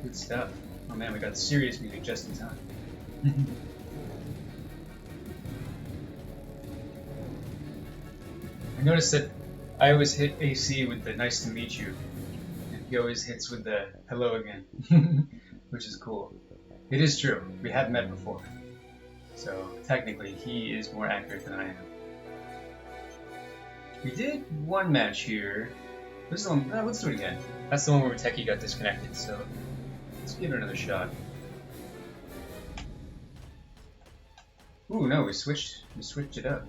Good stuff. Oh man, we got serious music just in time. I noticed that I always hit AC with the nice to meet you. He always hits with the hello again, which is cool. It is true, we have met before, so technically he is more accurate than I am. We did one match here. This is the one, let's do it again. That's the one where Techie got disconnected, so let's give it another shot. Ooh, no, we switched it up.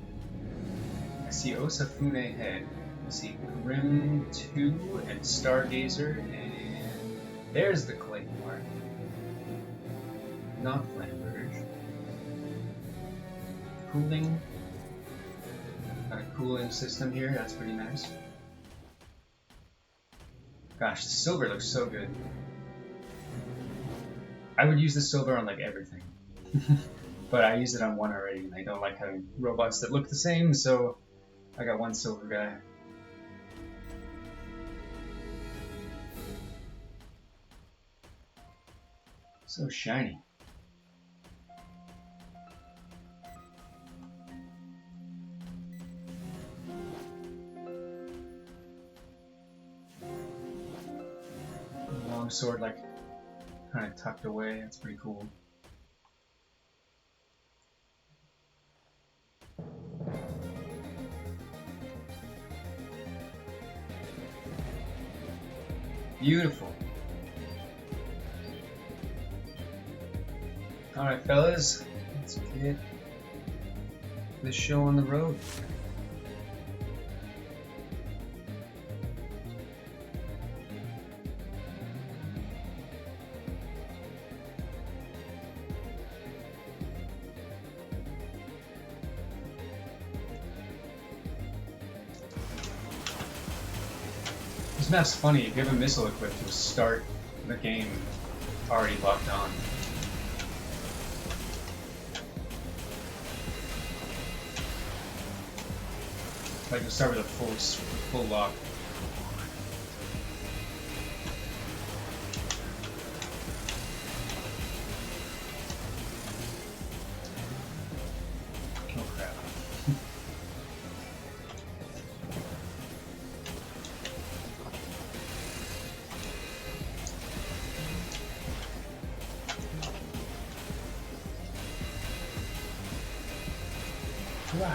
I see Osafune head. I see Grim 2 and Stargazer, and there's the Claymore. Not Flamberge. Cooling. Got a cooling system here, that's pretty nice. Gosh, the silver looks so good. I would use the silver on like everything. But I use it on one already, and I don't like having robots that look the same, so I got one silver guy. So shiny. Long sword, like, kind of tucked away. That's pretty cool. Beautiful. Alright, fellas. Let's get this show on the road. This map's funny. If you have a missile equipped, you'll start the game already locked on. Like you'll start with a full lock. Oh crap. Wow.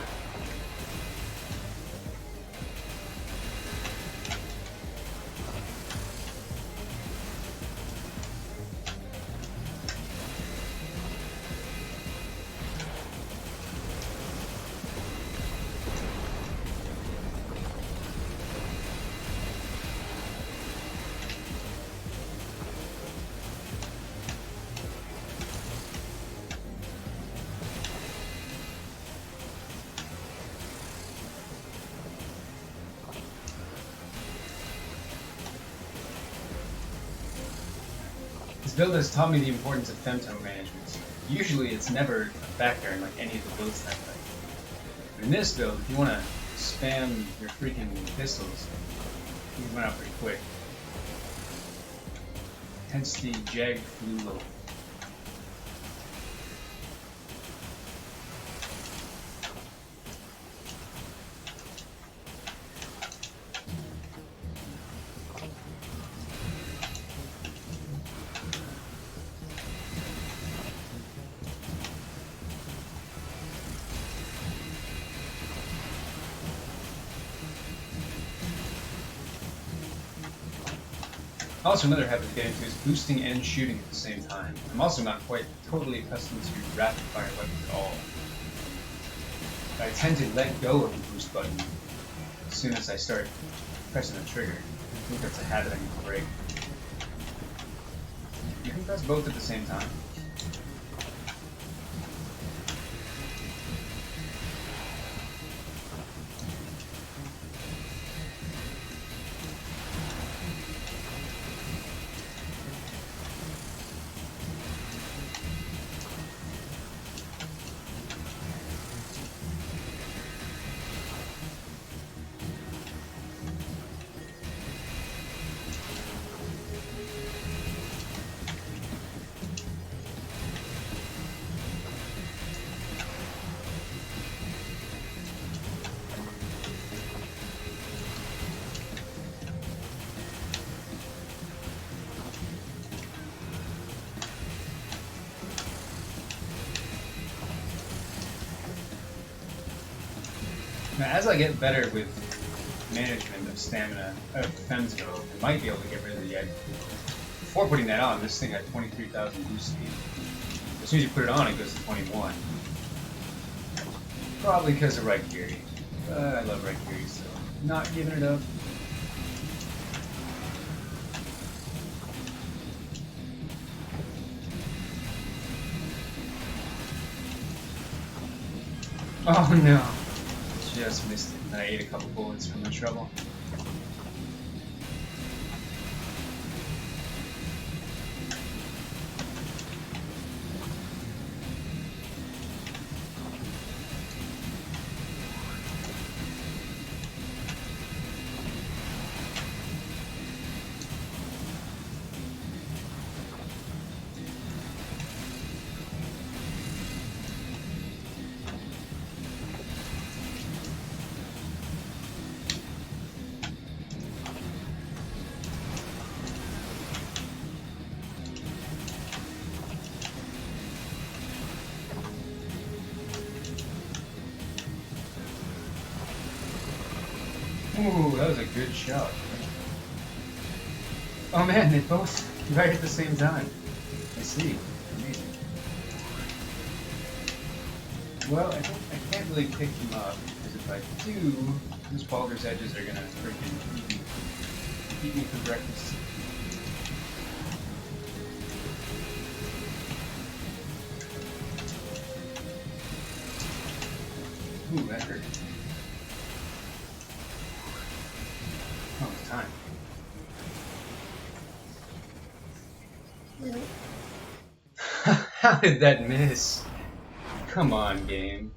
This build has taught me the importance of femtone management. Usually it's never a factor in like any of the builds that way. But in this build, if you want to spam your freaking pistols, you can run out pretty quick. Hence the Jag Flulo. Also, another habit to get into is boosting and shooting at the same time. I'm also not quite totally accustomed to rapid fire weapons at all. I tend to let go of the boost button as soon as I start pressing the trigger. I think that's a habit I need to break. You can press both at the same time. Now, as I get better with management of stamina, of femto, I might be able to get rid of the egg. Before putting that on, this thing had 23,000 boost speed. As soon as you put it on, it goes to 21. Probably because of Raikiri. I love Raikiri, so not giving it up. Oh no. Just missed it. I ate a couple bullets from the trouble. Ooh, that was a good shot. Oh man, they both right at the same time. I see. Amazing. Well, I can't really pick them up, because if I do, those Baldur's Edges are gonna freaking eat me for breakfast. Ooh, that hurt. Oh, it's time. How did that miss? Come on, game.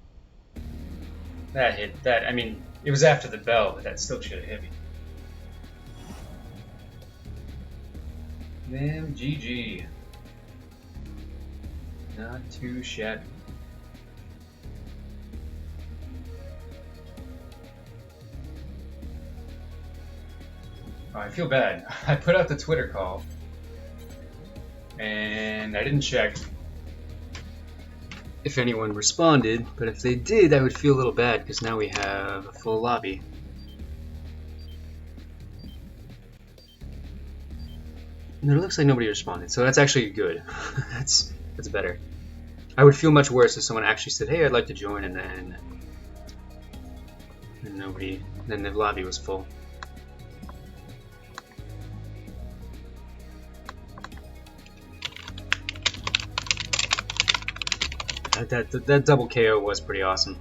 That hit that. I mean, it was after the bell, but that still should have hit me. Damn, GG. Not too shabby. Oh, I feel bad. I put out the Twitter call, and I didn't check if anyone responded, but if they did, I would feel a little bad, because now we have a full lobby. And it looks like nobody responded, so that's actually good. that's better. I would feel much worse if someone actually said, hey, I'd like to join, and then the lobby was full. That double KO was pretty awesome.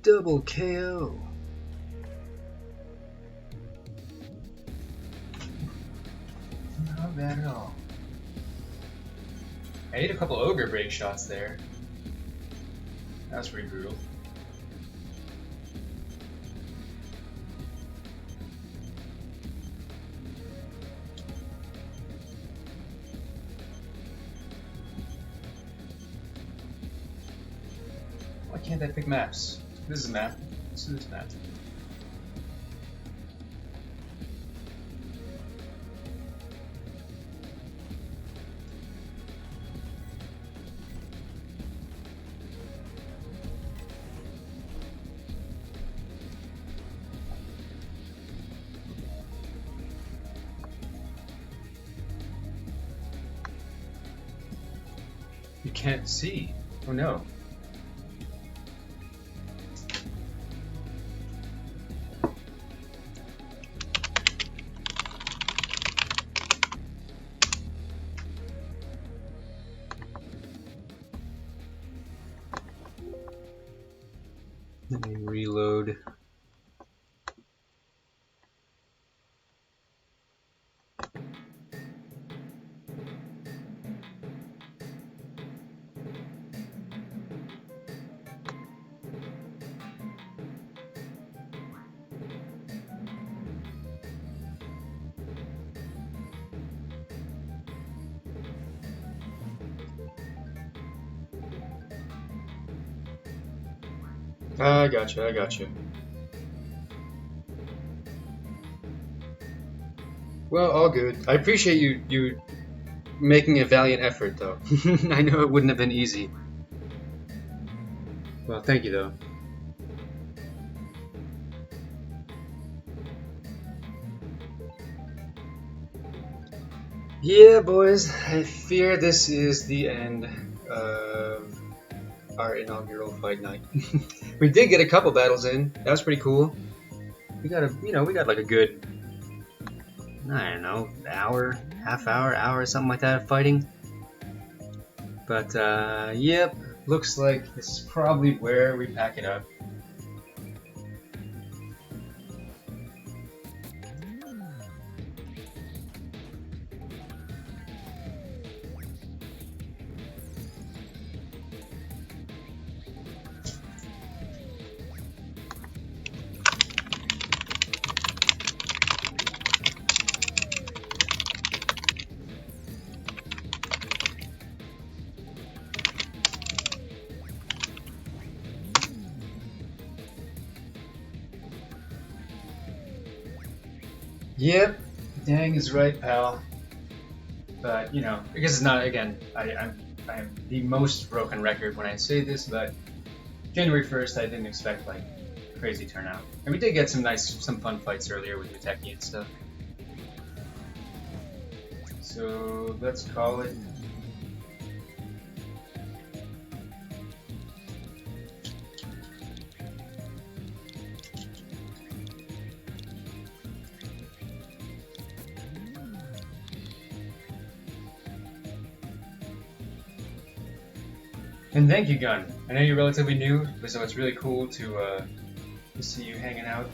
Double KO. Not bad at all. I ate a couple ogre break shots there. That was pretty brutal. Why can't I pick maps? This is a map. Let's do this map. You can't see. Oh no. Let me reload. I gotcha. Well, all good. I appreciate you making a valiant effort, though. I know it wouldn't have been easy. Well, thank you, though. Yeah, boys, I fear this is the end of our inaugural fight night. We did get a couple battles in. That was pretty cool. We got like a good, I don't know, hour, half hour, something like that of fighting. But yep, looks like this is probably where we pack it up. Yep, dang is right, pal. But you know, I guess it's not. Again, I'm the most broken record when I say this, but January 1st, I didn't expect like crazy turnout, and we did get some fun fights earlier with Uteki and stuff. So let's call it. And thank you, Gun. I know you're relatively new, but so it's really cool to see you hanging out.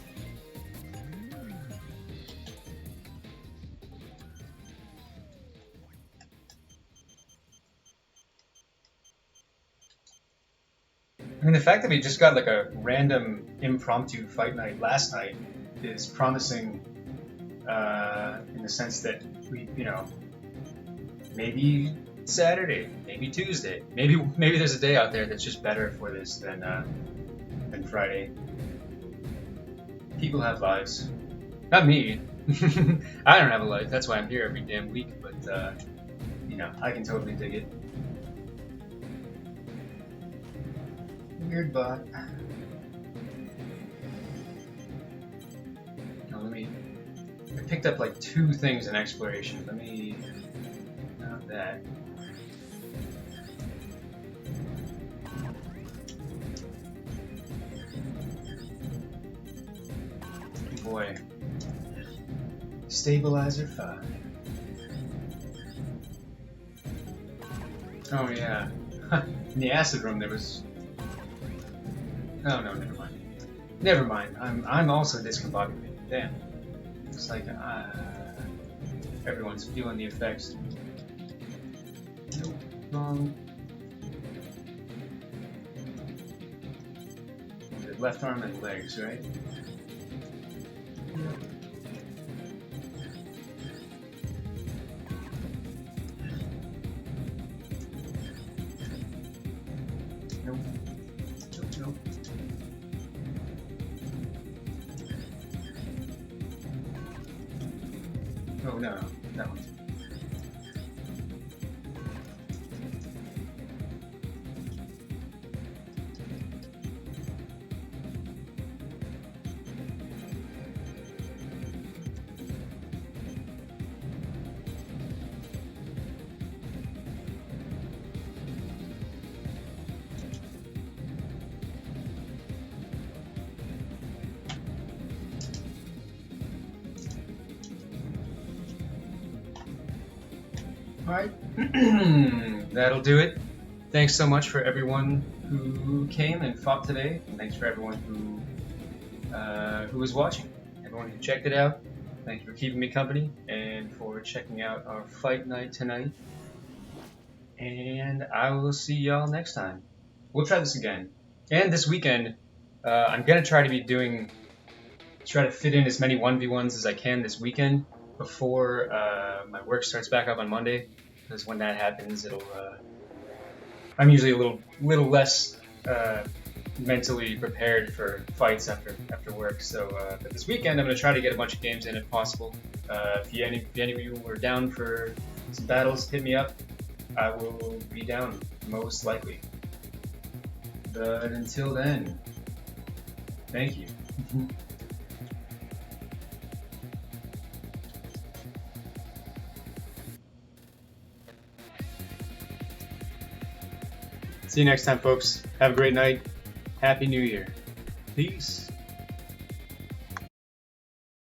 I mean, the fact that we just got like a random impromptu fight night last night is promising in the sense that we, maybe Saturday, maybe Tuesday, maybe there's a day out there that's just better for this than Friday. People have lives, not me. I don't have a life. That's why I'm here every damn week. But I can totally dig it. Weird bot. Oh, I picked up like 2 things in exploration. Not that. Boy. Stabilizer 5. Oh yeah. In the acid room there was. Oh no, never mind. Never mind. I'm also discombobulated. Damn. It's like everyone's feeling the effects. Nope. Wrong. Left arm and legs, right? Yep. Nope. Nope. Oh no, that one. Alright, that'll do it. Thanks so much for everyone who came and fought today. And thanks for everyone who was watching. Everyone who checked it out. Thank you for keeping me company and for checking out our fight night tonight. And I will see y'all next time. We'll try this again. And this weekend, I'm going to try to fit in as many 1v1s as I can this weekend before my work starts back up on Monday, because when that happens, I'm usually a little less mentally prepared for fights after work. So, but this weekend I'm going to try to get a bunch of games in if possible. If any of you are down for some battles, hit me up. I will be down, most likely. But until then, thank you. See you next time, folks. Have a great night. Happy New Year. Peace.